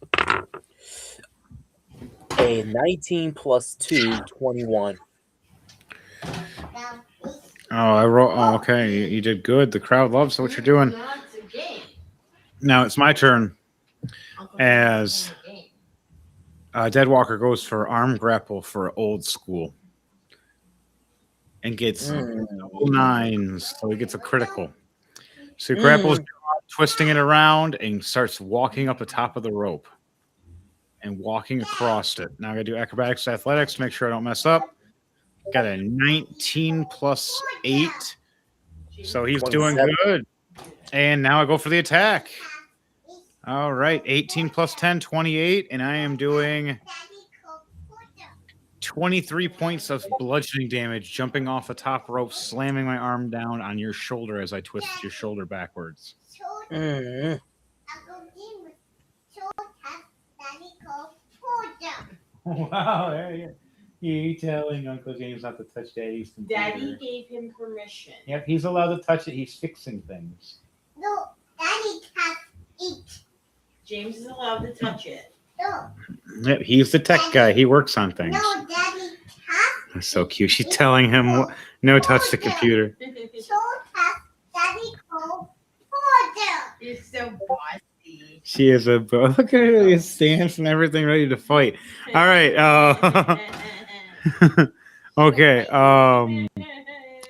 A 19 plus 2, 21. Oh, okay. You did good. The crowd loves what you're doing. Now it's my turn. As Deadwalker goes for arm grapple for old school. And gets double 9s, so he gets a critical. So he grapples, twisting it around, and starts walking up the top of the rope. And walking across it. Now I gotta do acrobatics, athletics to make sure I don't mess up. Got a 19 plus 8. So he's 27. Doing good. And now I go for the attack. All right, 18 plus 10, 28. And I am doing 23 points of bludgeoning damage, jumping off the top rope, slamming my arm down on your shoulder as I twist your shoulder backwards. Wow, there you go. You telling Uncle James not to touch Daddy's computer. Daddy gave him permission. Yep, he's allowed to touch it. He's fixing things. No, Daddy can't eat. James is allowed to touch it. No. Yep, he's the tech guy. He works on things. No, Daddy can't. That's so cute. She's telling him no touch the computer. Daddy called You're so bossy. She is a look at her his stance and everything, ready to fight. All right. Okay.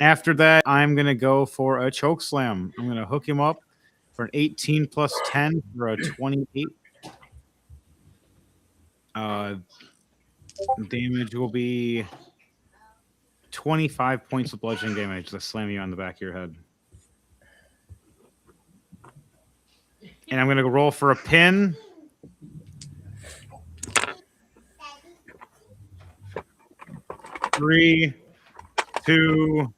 After that, I'm going to go for a choke slam. I'm going to hook him up for an 18 plus 10 for a 28. Damage will be 25 points of bludgeoning damage to slam you on the back of your head. And I'm going to roll for a pin. 3, 2,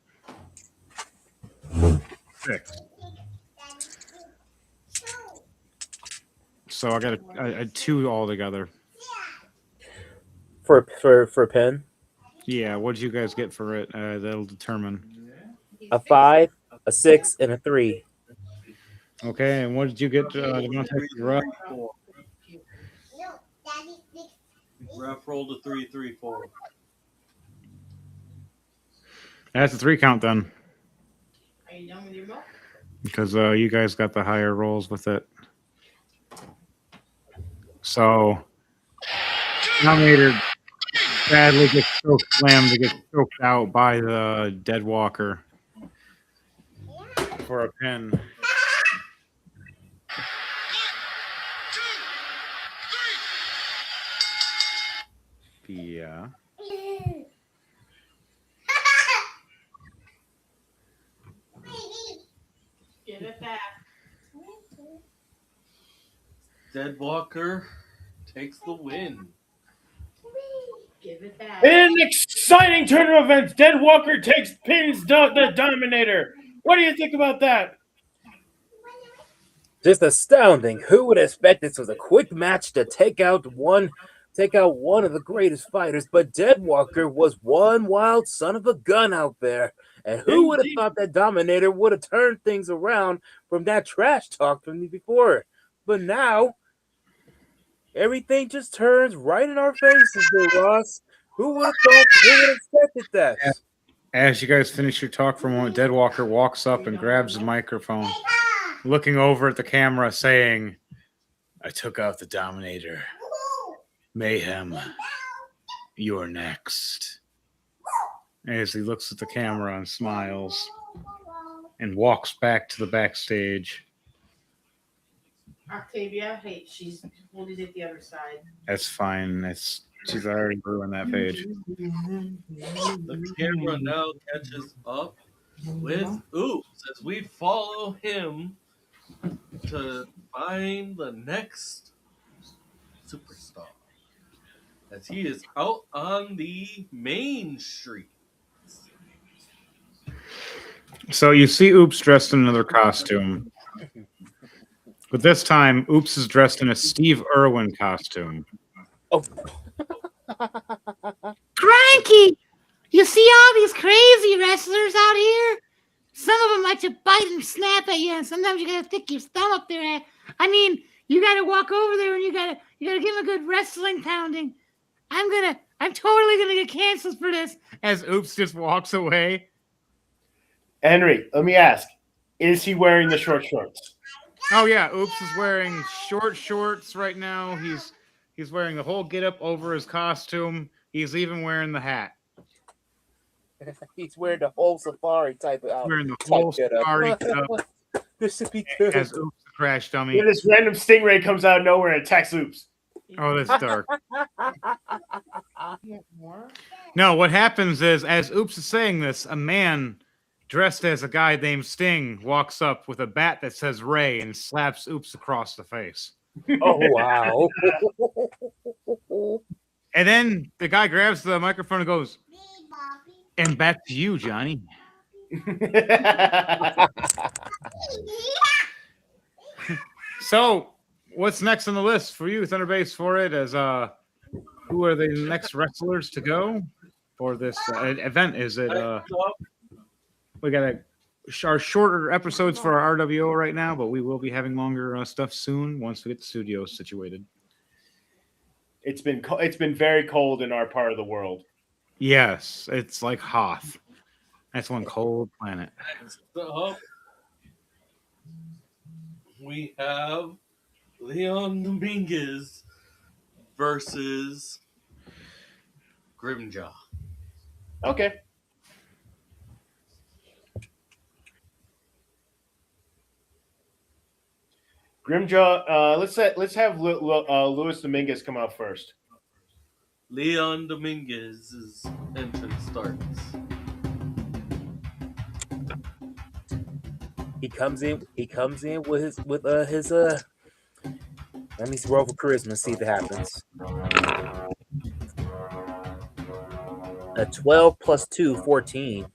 6. So I got a 2 altogether. For a pen, Yeah, what did you guys get for it? That'll determine. a 5, a 6, and a 3. Okay, and what did you get? Rough? Ref rolled a 3, 3, 4. That's a 3 count then. Are you done with your milk? Because you guys got the higher rolls with it. So, Dominator sadly gets choke slammed to get choked out by the dead walker for a pin. Yeah. Give it back. Dead Walker takes the win. Give it back. In an exciting turn of events, Dead Walker pins the Dominator. What do you think about that? Just astounding. Who would expect this was a quick match to take out one of the greatest fighters? But Deadwalker was one wild son of a gun out there. And who would have thought that Dominator would have turned things around from that trash talk from before? But now everything just turns right in our faces, there, Ross. Who would have thought? Who would have expected that? As you guys finish your talk for a moment, Dead Walker walks up and grabs the microphone, looking over at the camera, saying, "I took out the Dominator. Mayhem, you're next." As he looks at the camera and smiles and walks back to the backstage. Octavia, hey, she's holding it the other side. That's fine. She's already ruined that page. The camera now catches up with Oops as we follow him to find the next superstar. As he is out on the main street. So you see Oops dressed in another costume. But this time, Oops is dressed in a Steve Irwin costume. Oh. Cranky! You see all these crazy wrestlers out here? Some of them like to bite and snap at you, and sometimes you gotta stick your thumb up their ass. I mean, you gotta walk over there and you gotta give them a good wrestling pounding. I'm totally gonna get canceled for this. As Oops just walks away. Henry, let me ask: is he wearing the short shorts? Oh yeah, Oops is wearing short shorts right now. He's wearing the whole getup over his costume. He's even wearing the hat. He's wearing the whole safari type of outfit. Wearing the whole safari getup. This should be good. As Oops the crash dummy. Yeah, this random stingray comes out of nowhere and attacks Oops. Oh, that's dark. No, what happens is, as Oops is saying this, a man dressed as a guy named Sting walks up with a bat that says Ray and slaps Oops across the face. Oh, wow. And then the guy grabs the microphone and goes, "And back to you, Johnny." So, what's next on the list for you, Thunderbase, for it? As who are the next wrestlers to go for this event? Is it we got our shorter episodes for our R.W.O right now, but we will be having longer stuff soon once we get the studio situated. It's been very cold in our part of the world. Yes, it's like Hoth. That's one cold planet. Next up, we have Leon Dominguez versus Grimjaw. Okay. Grimjaw. Let's have Luis Dominguez come out first. Leon Dominguez's entrance starts. He comes in with his. Let me roll for charisma and see if it happens. A 12 plus 2, 14.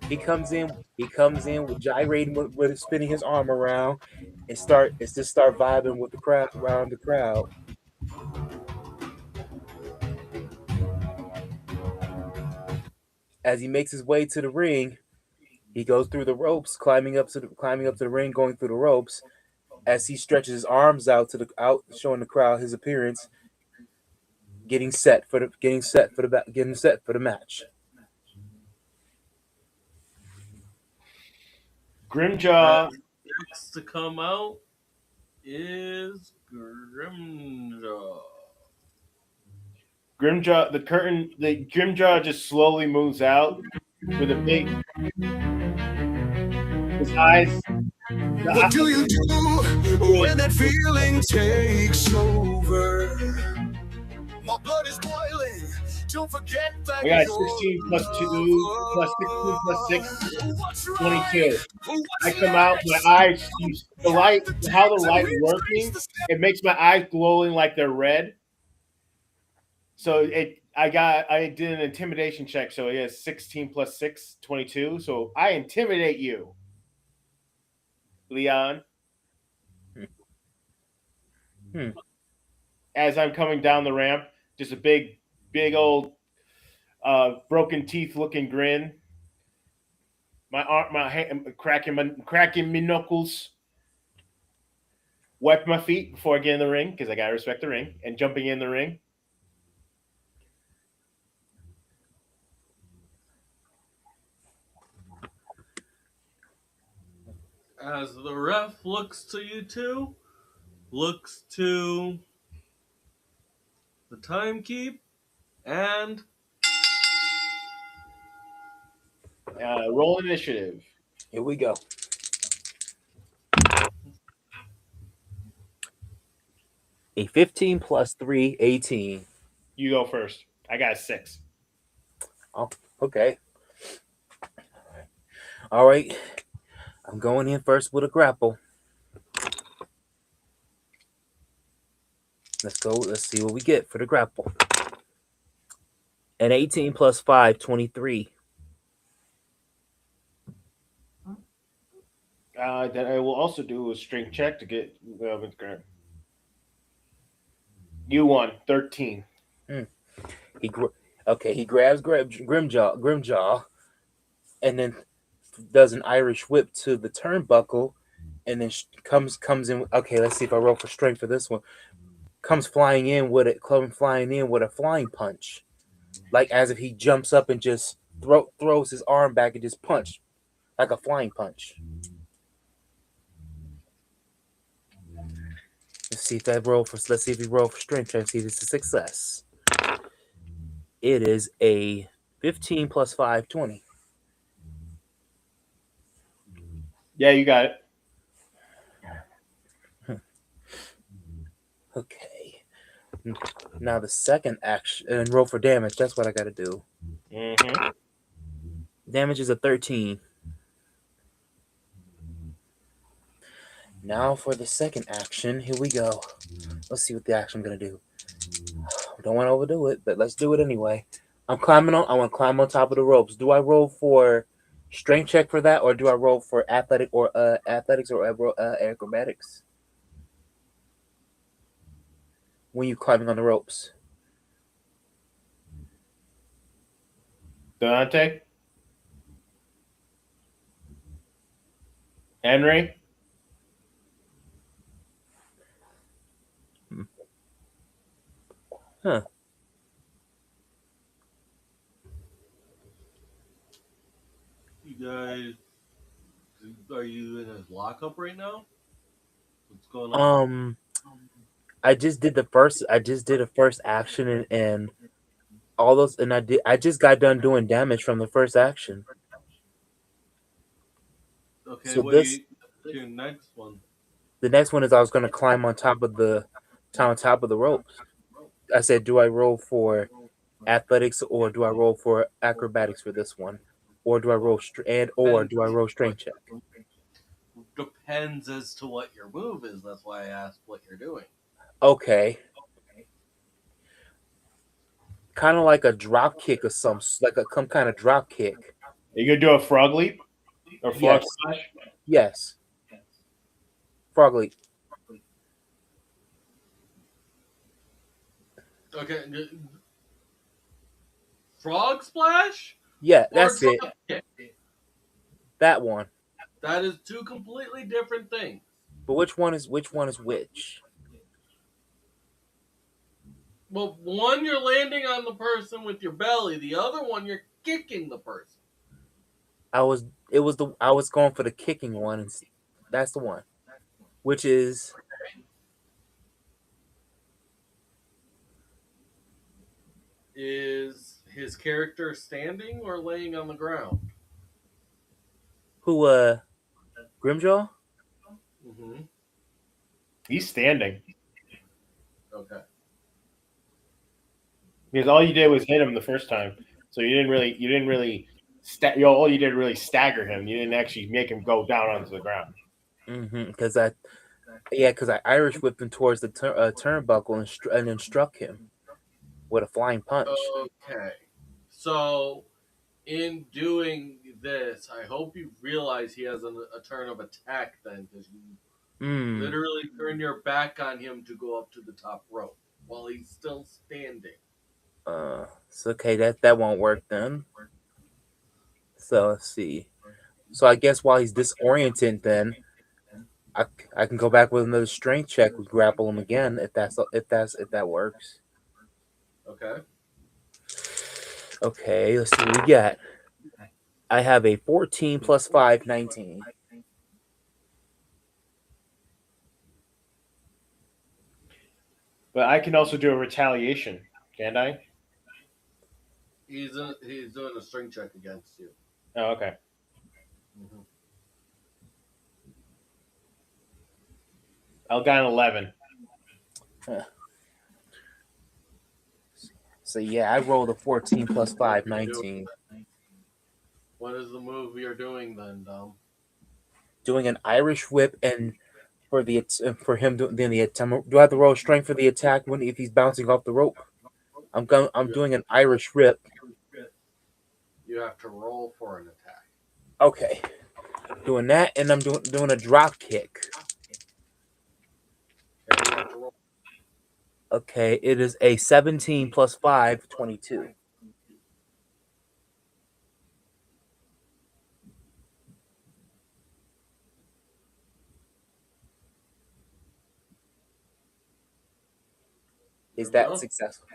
He comes in with gyrating with spinning his arm around and start vibing with the crowd around the crowd. As he makes his way to the ring, he goes through the ropes, climbing up to the ring, going through the ropes. As he stretches his arms out showing the crowd his appearance, getting set for the match. Grimjaw. Next to come out is Grimjaw. The Grimjaw just slowly moves out with a big. His eyes. What do you do when that feeling takes over? My blood is boiling. Don't forget that. I got 16 plus 2 plus 16 plus 6, 22. I come out, my eyes, the light, how the light working, it makes my eyes glowing like they're red. So I did an intimidation check. So it has 16 plus 6, 22. So I intimidate you, Leon. As I'm coming down the ramp, just a big old broken teeth looking grin. My arm, my hand, cracking my knuckles. Wipe my feet before I get in the ring because I gotta respect the ring. And jumping in the ring. As the ref looks to you two, looks to the timekeep, and Roll initiative. Here we go. A 15 plus 3, 18. You go first. I got a 6. Oh, okay. All right. I'm going in first with a grapple. Let's go. Let's see what we get for the grapple. An 18 plus 5, 23. Then I will also do a strength check to get with grab. You won 13. He grabs Grimjaw, and then does an Irish whip to the turnbuckle, and then comes in. Okay, let's see if I roll for strength for this one. Comes flying in with a flying punch, like as if he jumps up and just throws his arm back and just punch, like a flying punch. Let's see if he roll for strength. Try to see if it's a success. It is a 15 plus 5, 20. Yeah, you got it. Okay. Now the second action and roll for damage. That's what I got to do. Mm-hmm. Damage is a 13. Now for the second action. Here we go. Let's see what the action I'm gonna do. Don't want to overdo it, but let's do it anyway. I want to climb on top of the ropes. Do I roll for strength check for that, or do I roll for athletics or acrobatics? When you're climbing on the ropes. Dante? Henry? Huh. you guys, are you in a lockup right now? What's going on? I just did a first action and all those, and I just got done doing damage from the first action. Okay, So what this your next one? the next one is I was going to climb on top of the ropes. I said, do I roll for athletics or do I roll for acrobatics for this one, or do I roll strength check? Depends as to what your move is. That's why I asked what you're doing. Okay, kind of like a drop kick or some kind of drop kick. Are you gonna do a frog leap or frog Yes, splash? yes, frog leap. Okay, frog splash Yeah, or that's it. drop kick. That one. That is two completely different things. But which one is which? Well, one you're landing on the person with your belly. The other one you're kicking the person. I was going for the kicking one, and that's the one, which is Is his character standing or laying on the ground? who Grimjaw. Mm-hmm. He's standing Okay. because all you did was hit him the first time, so all you did really stagger him. You didn't actually make him go down onto the ground. Because I Irish whipped him towards the turnbuckle and then struck him with a flying punch. Okay. So, in doing this, I hope you realize he has a turn of attack then, because you Hmm. literally turn your back on him to go up to the top rope while he's still standing. It's okay. That won't work then. So let's see. So I guess while he's disoriented, then I, I can go back with another strength check with grapple him again if that works. Okay. Okay, let's see what we got. I have a 14 plus 5, 19. But I can also do a retaliation, can't I? He's doing a string check against you. Oh, okay. Mm-hmm. I got an 11. So yeah, I rolled a 14 plus 5, 19. What is the move you're doing then, Dom? Doing an Irish whip, and for him doing the attempt. Do I have to roll strength for the attack if he's bouncing off the rope? I'm doing an Irish whip. You have to roll for an attack. Okay, doing that, and I'm doing a drop kick. Okay, you have to roll. Okay, it is a 17 plus 5, 22. Is that No? successful?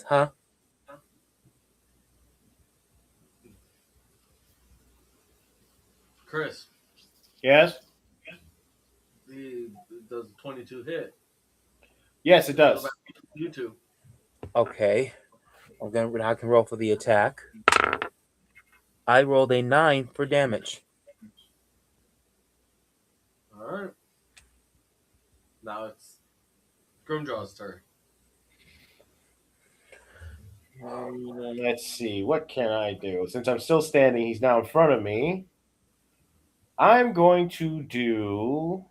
Huh? Chris, Yes? does 22 hit? Yes, it Go does. back to you two. Okay, I can roll for the attack. I rolled a 9 for damage. All right. Now it's Grimjaw's turn. Let's see. What can I do? Since I'm still standing, he's now in front of me. I'm going to do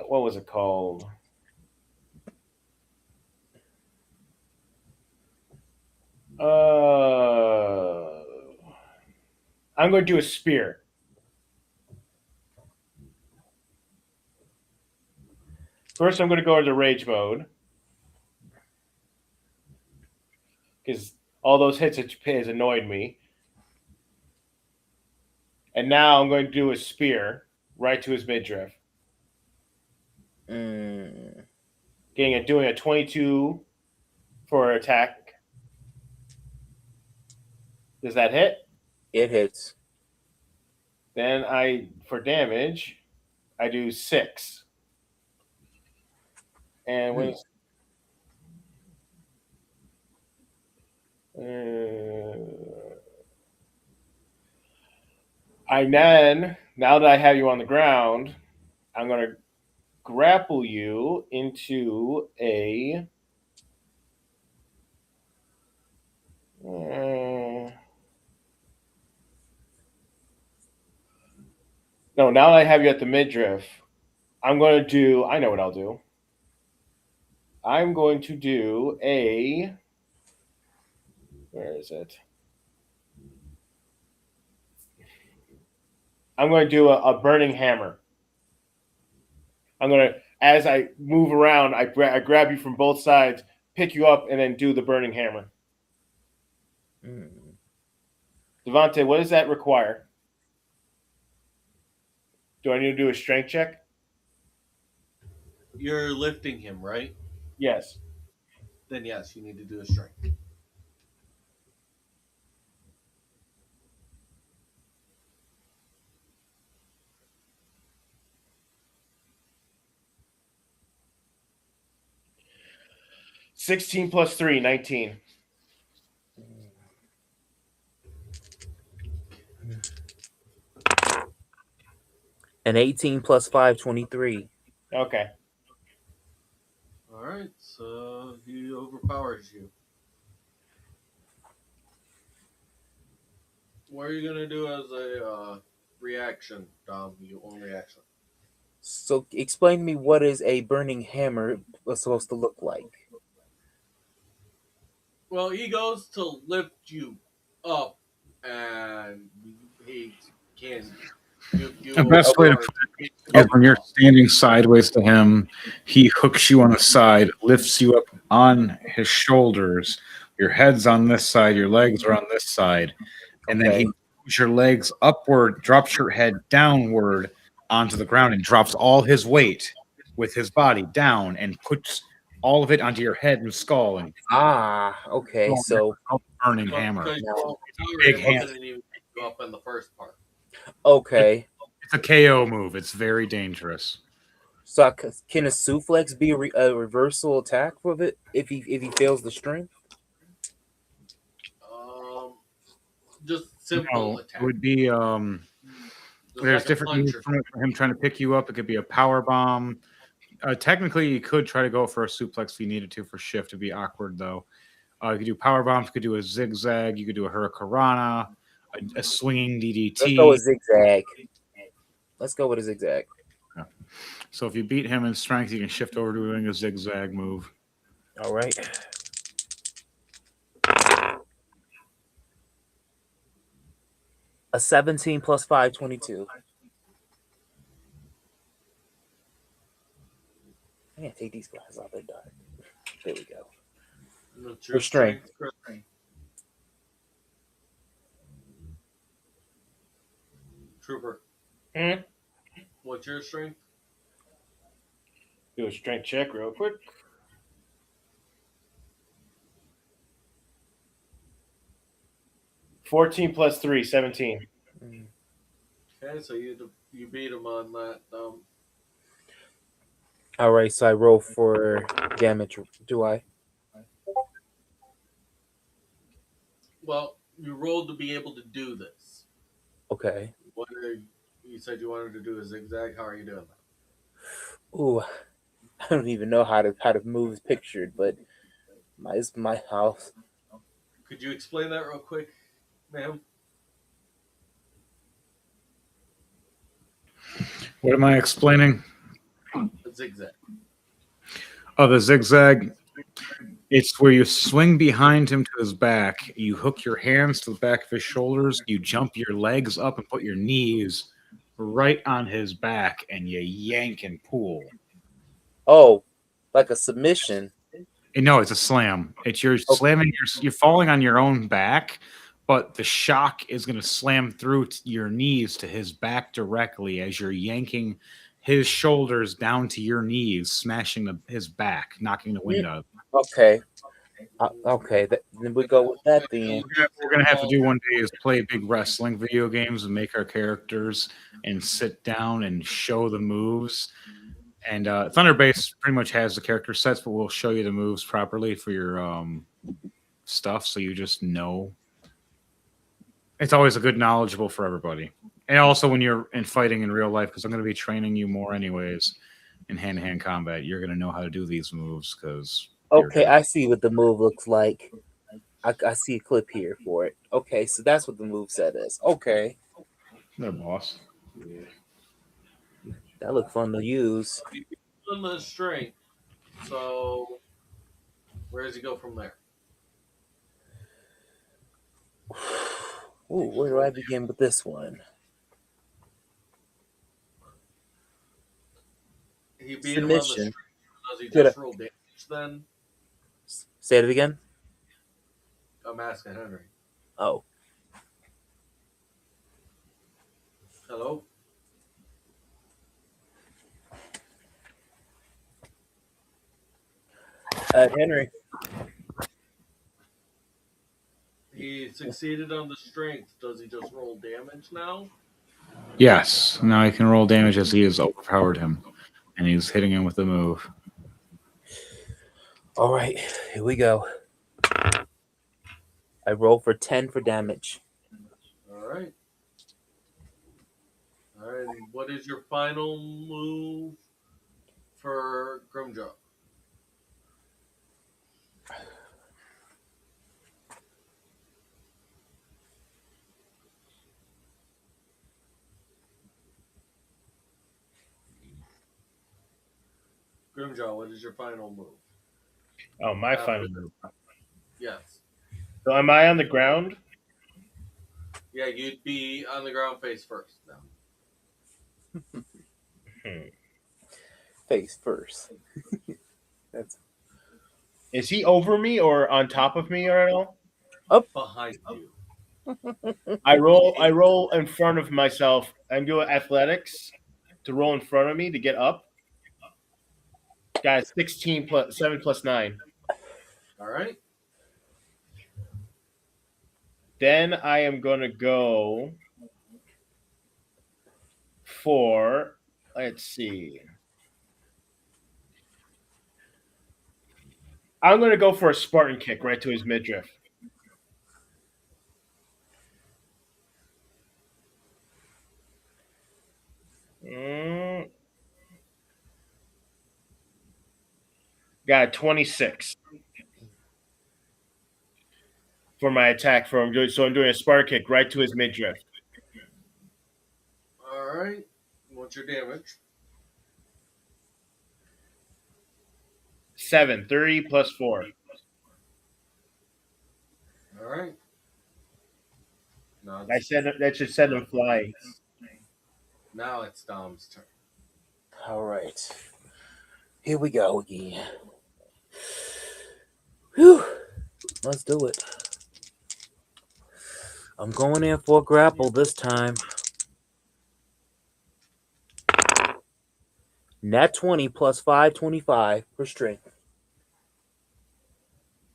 what was it called? I'm going to do a spear. First, I'm going to go into rage mode because all those hits has annoyed me. And now I'm going to do a spear right to his midriff. Mm, Doing a 22 for attack. Does that hit? it hits. Then for damage, I do 6. And Hmm. uh, Now that I have you on the ground, I'm going to grapple you into a. No, now that I have you at the midriff, I'm going to do. I know what I'll do. I'm going to do a. Where is it? I'm going to do a burning hammer. I'm going to, as I move around, I grab you from both sides, pick you up, and then do the burning hammer. Devontae, what does that require? Do I need to do a strength check? You're lifting him, right? Yes. Then yes, you need to do a strength. +16 +3, 19. And 18 plus 5, 23. Okay. All right, so he overpowers you. What are you gonna do as a reaction, Dom? Your own reaction. So explain to me what is a burning hammer supposed to look like. Well, he goes to lift you up, and he can give you The best way to put it is when you're standing sideways to him, he hooks you on the side, lifts you up on his shoulders. Your head's on this side, your legs are on this side, and then he moves your legs upward, drops your head downward onto the ground, and drops all his weight with his body down and puts all of it onto your head and skull. And okay, so burning hammer. Big hand. Wasn't even up in the first part. Okay. It's a KO move. It's very dangerous. So can a suplex be a reversal attack with it if he fails the strength? Just simple attack. It would be there's like different moves for him trying to pick you up. It could be a power bomb. Technically, you could try to go for a suplex if you needed to for shift. It'd be awkward though. You could do power bombs. You could do a zigzag. You could do a hurricanrana, a swinging DDT. Let's go with zigzag. Let's go with a zigzag. Okay. So if you beat him in strength, you can shift over to doing a zigzag move. All right. A 17 plus 5, 22. I can't take these glasses off. They're dark. There we go. For strength. Trooper. What's your strength? Do a strength check real quick. $14 plus 3, 17. Okay, so you beat him on that. All right, so I roll for damage. Do I? Well, you rolled to be able to do this. Okay. You said you wanted to do a zigzag. How are you doing that? Ooh, I don't even know how to move pictured, but it's my house. Could you explain that real quick, ma'am? What am I explaining? A zigzag. Oh, the zigzag. It's where you swing behind him to his back. You hook your hands to the back of his shoulders. You jump your legs up and put your knees right on his back, and you yank and pull. Oh, like a submission. No, it's a slam. It's you're slamming. You're falling on your own back, but the shock is going to slam through your knees to his back directly as you're yanking his shoulders down to your knees, smashing his back, knocking the wind out. Okay. Okay. Then we go with that then. We're going to have to do one day is play big wrestling video games and make our characters and sit down and show the moves. And Thunderbase pretty much has the character sets, but we'll show you the moves properly for your stuff so you just know. It's always a good knowledgeable for everybody. And also when you're in fighting in real life, because I'm going to be training you more anyways in hand-to-hand combat, you're going to know how to do these moves because Okay, I see what the move looks like. I see a clip here for it. Okay, so that's what the move set is. Okay, they're boss. that looked fun to use. On the strength. So where does he go from there? Ooh, where do I begin with this one? He beat him on the Submission. strength. Does he Could just I- roll damage then? Say it again. I'm asking Henry. Oh, Hello? Henry. He succeeded on the strength. Does he just roll damage now? Yes. Now he can roll damage as he has overpowered him, and he's hitting him with the move. All right, here we go. I roll for 10 for damage. All right. All right. And what is your final move for Grimjaw? Grimjaw, what is your final move? Oh, my final move. Yes. So am I on the ground? Yeah, you'd be on the ground face first now. Face first. That's Is he over me or on top of me or at all? Behind you. I roll in front of myself and do athletics to roll in front of me to get up. Guys, 16 plus 7 plus 9. All right. Then I am gonna go for, let's see. I'm gonna go for a Spartan kick right to his midriff. Got 26 for my attack. So I'm doing a Spartan kick right to his midriff. All right. What's your damage? 7, 30 plus 4. All right. Now I it's, said that should send him flying. now it's Dom's turn. all right. Here we go again. Whew. Let's do it. I'm going in for a grapple this time. Nat 20 plus 5, 25 for strength.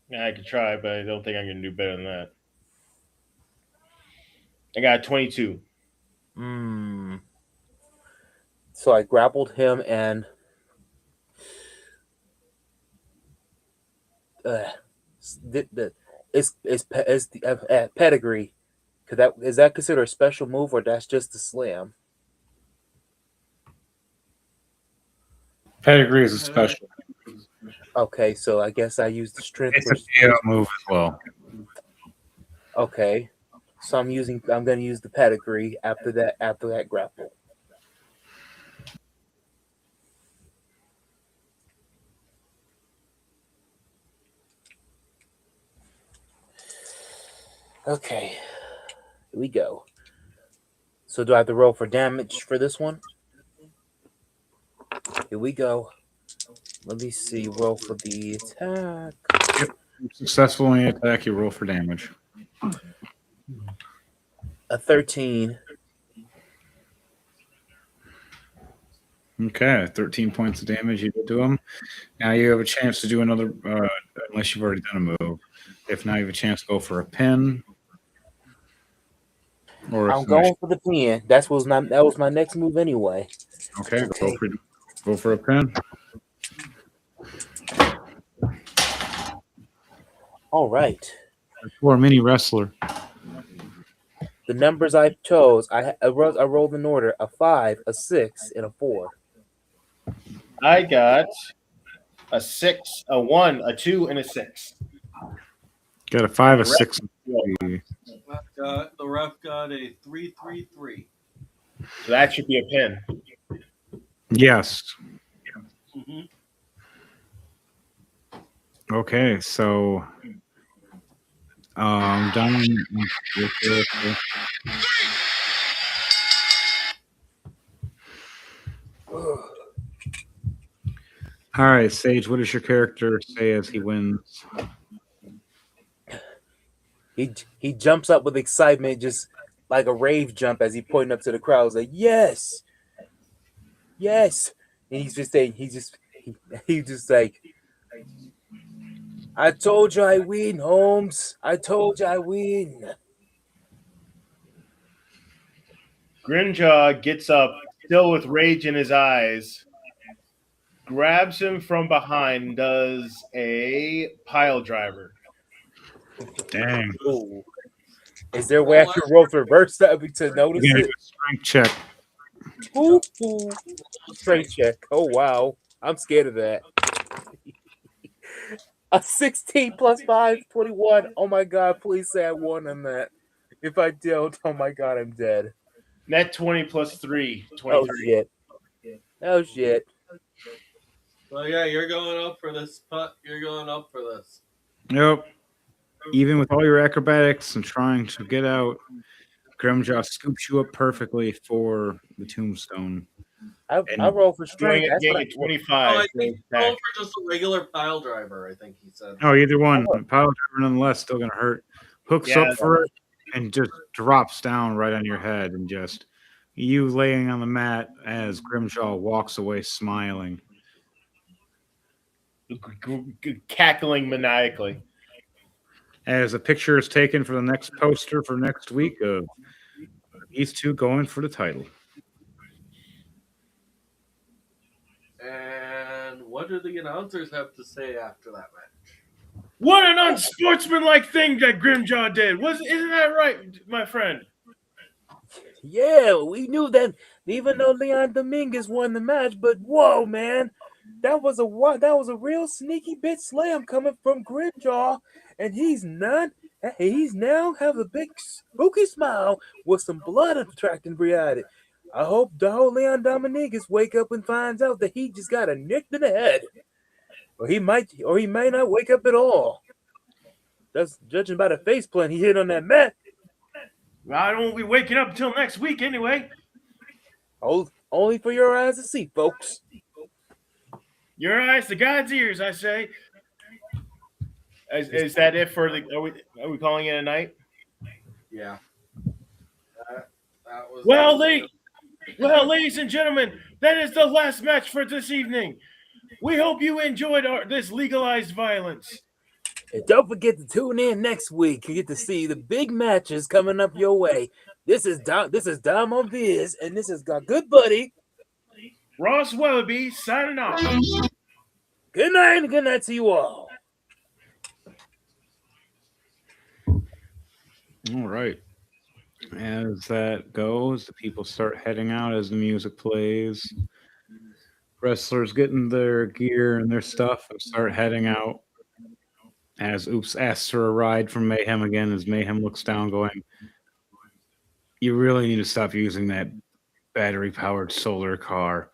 Yeah, I could try, but I don't think I'm gonna do better than that. I got 22. So I grappled him and it's the pedigree. Is that considered a special move or that's just a slam? Pedigree is a special. Okay, so I guess I use the strength. It's a PO move as well. Okay, so I'm going to use the pedigree after that grapple. Okay, here we go. So do I have to roll for damage for this one? Here we go. Let me see. Roll for the attack. Yep. Successful in the attack, you roll for damage. A 13. Okay, 13 points of damage you did to him. Now you have a chance to do another, unless you've already done a move. If now you have a chance to go for a pin. Or I'm going for the pin. That was my next move anyway. Okay, go for a pin. All right. Or a mini wrestler. The The numbers I chose, I rolled in order: a 5, a 6, and a 4. I got a 6, a 1, a 2, and a 6. Got a 5, a The rest 6, and roll. a 3. The ref got a 3-3-3. So that should be a pin. Yes. Mm-hmm. Okay, so Don. All right, Sage. What does your character say as he wins? He jumps up with excitement, just like a rave jump as he pointing up to the crowd. He's like, "Yes, yes!" And he's just saying, he just like, "I told you I win, Holmes. I told you I win." Grimjaw gets up, still with rage in his eyes, grabs him from behind, and does a pile driver. Dang. Ooh. Is there a way I can roll to reverse that to notice You're gonna do it? a strength check. Ooh. Strength check. Oh wow, I'm scared of that. A 16 plus 5, 21. Oh my god, please say I won on that. If I don't, oh my god, I'm dead. Net 20 plus 3, Oh 23. shit. Oh shit. So yeah, you're going up for this putt. You're going up for this. Nope. Even with all your acrobatics and trying to get out, Grimjaw scoops you up perfectly for the tombstone. I roll for Doing strength. it, That's what getting I. a Oh, 25 I for think his you're going attack. for just a regular pile driver. I think he said. Oh, either one. Pile driver, nonetheless, still gonna hurt. Hooks Yeah, up for it and just drops down right on your head, and just you laying on the mat as Grimjaw walks away smiling. cackling maniacally. As a picture is taken for the next poster for next week of these two going for the title. And what do the announcers have to say after that match? What an unsportsmanlike thing that Grimjaw did. Isn't that right, my friend? Yeah, we knew that. Even though Leon Dominguez won the match, but whoa, man, that was a real sneaky bit slam coming from Grimjaw, and he's not. He's now have a big spooky smile with some blood attracting reality. I hope the whole Leon Dominguez wake up and finds out that he just got a nick in the head, or he may not wake up at all. That's judging by the face plant he hit on that mat. Well, I won't be waking up until next week anyway. Only for your eyes to see, folks. Your eyes to God's ears, I say. Is that it for the? Are we calling it a night? Yeah. That was. Well, ladies and gentlemen, that is the last match for this evening. We hope you enjoyed this legalized violence. And don't forget to tune in next week. You get to see the big matches coming up your way. This is Dom on Viz, and this is our good buddy Ross Wellaby signing off. Good night, and good night to you all. All right. As that goes, the people start heading out as the music plays. Wrestlers getting their gear and their stuff and start heading out. As Oops asks for a ride from Mayhem again, as Mayhem looks down, going, "You really need to stop using that battery powered solar car."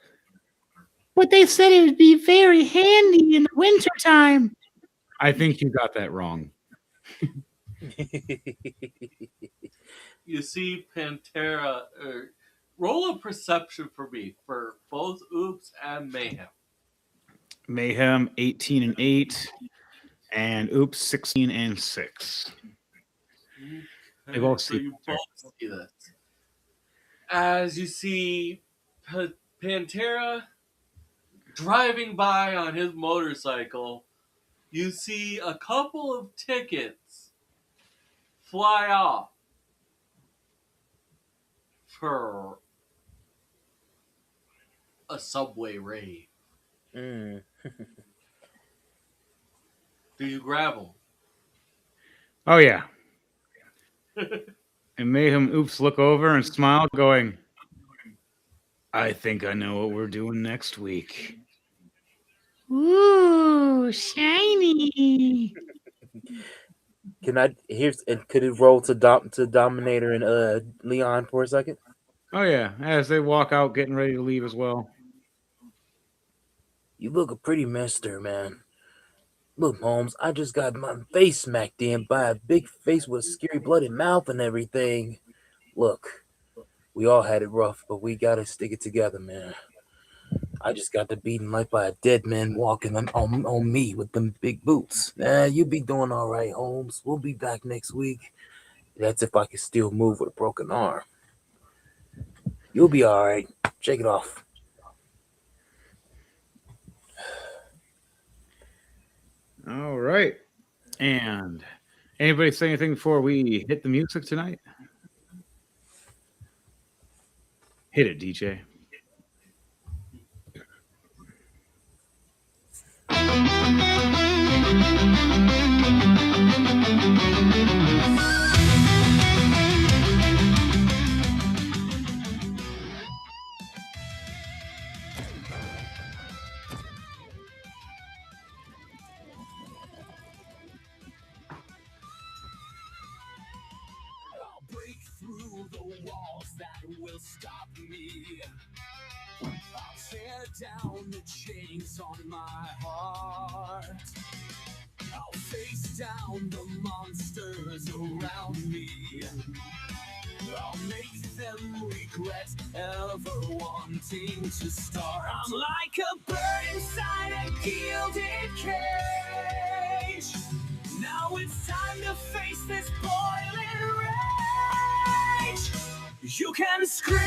But they said it would be very handy in the wintertime. I think you got that wrong. You see Pantera. Roll a perception for me for both Oops and Mayhem. Mayhem 18 and 8, and Oops 16 and 6. They both So see you both see this. As you see Pantera driving by on his motorcycle, you see a couple of tickets fly off for a subway rave. Mm. Do you grab them? Oh yeah. And Mayhem Oops look over and smile, going, I think I know what we're doing next week. Ooh, shiny. Could it roll to Dominator and Leon for a second? Oh, yeah, as they walk out, getting ready to leave as well. You look a pretty mess there, man. Look, Holmes, I just got my face smacked in by a big face with a scary bloody mouth and everything. Look, we all had it rough, but we gotta stick it together, man. I just got to beaten like by a dead man walking on me with them big boots. You be doing all right, Holmes. We'll be back next week. That's if I can still move with a broken arm. You'll be all right. Shake it off. All right. And anybody say anything before we hit the music tonight? Hit it, DJ. I'll break through the walls that will stop me. I'll tear down the chains on my heart. I'll face down the monsters around me. I'll make them regret ever wanting to start. I'm like a bird inside a gilded cage. Now it's time to face this boiling rage. You can scream,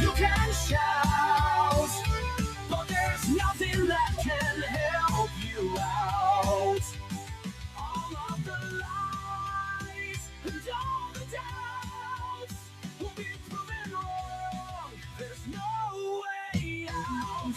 you can shout, but there's nothing that can help you out. All of the lies and all the doubts will be proven wrong. There's no way out.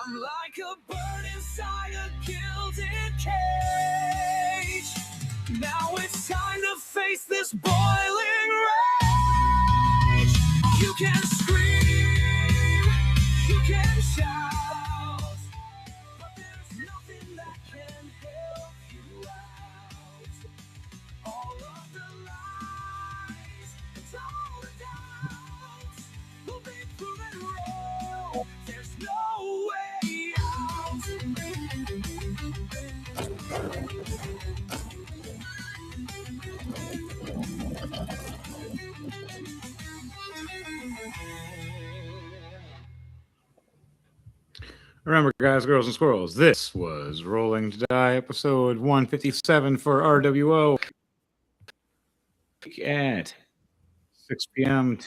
I'm like a bird inside a gilded cage. Now it's time to face this boiling rage. You can scream, you can shout, but there's nothing that can help you out. All of the lies and all the doubts will be proven wrong. There's no way out. Remember, guys, girls, and squirrels, this was Rolling to Die, episode 157 for R.W.O. at 6 p.m.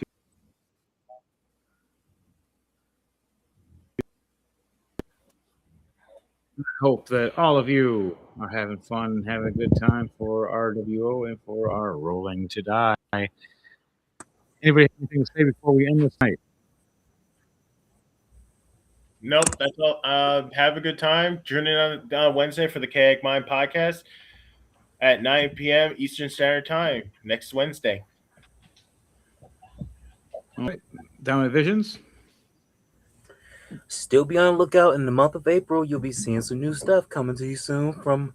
Hope that all of you are having fun, having a good time for R.W.O. and for our Rolling to Die. Anybody have anything to say before we end this night? Nope, that's all. Have a good time. Tune in on Wednesday for the Chaotic Mind podcast at 9 p.m. Eastern Standard Time next Wednesday. All right, down with Visions. Still be on the lookout in the month of April. You'll be seeing some new stuff coming to you soon from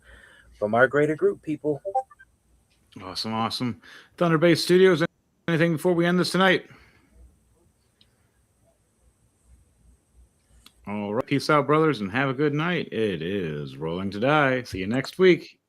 our greater group, people. Awesome. Thunderbase Studios, anything before we end this tonight? All right, peace out, brothers, and have a good night. It is Rolling to Die. See you next week.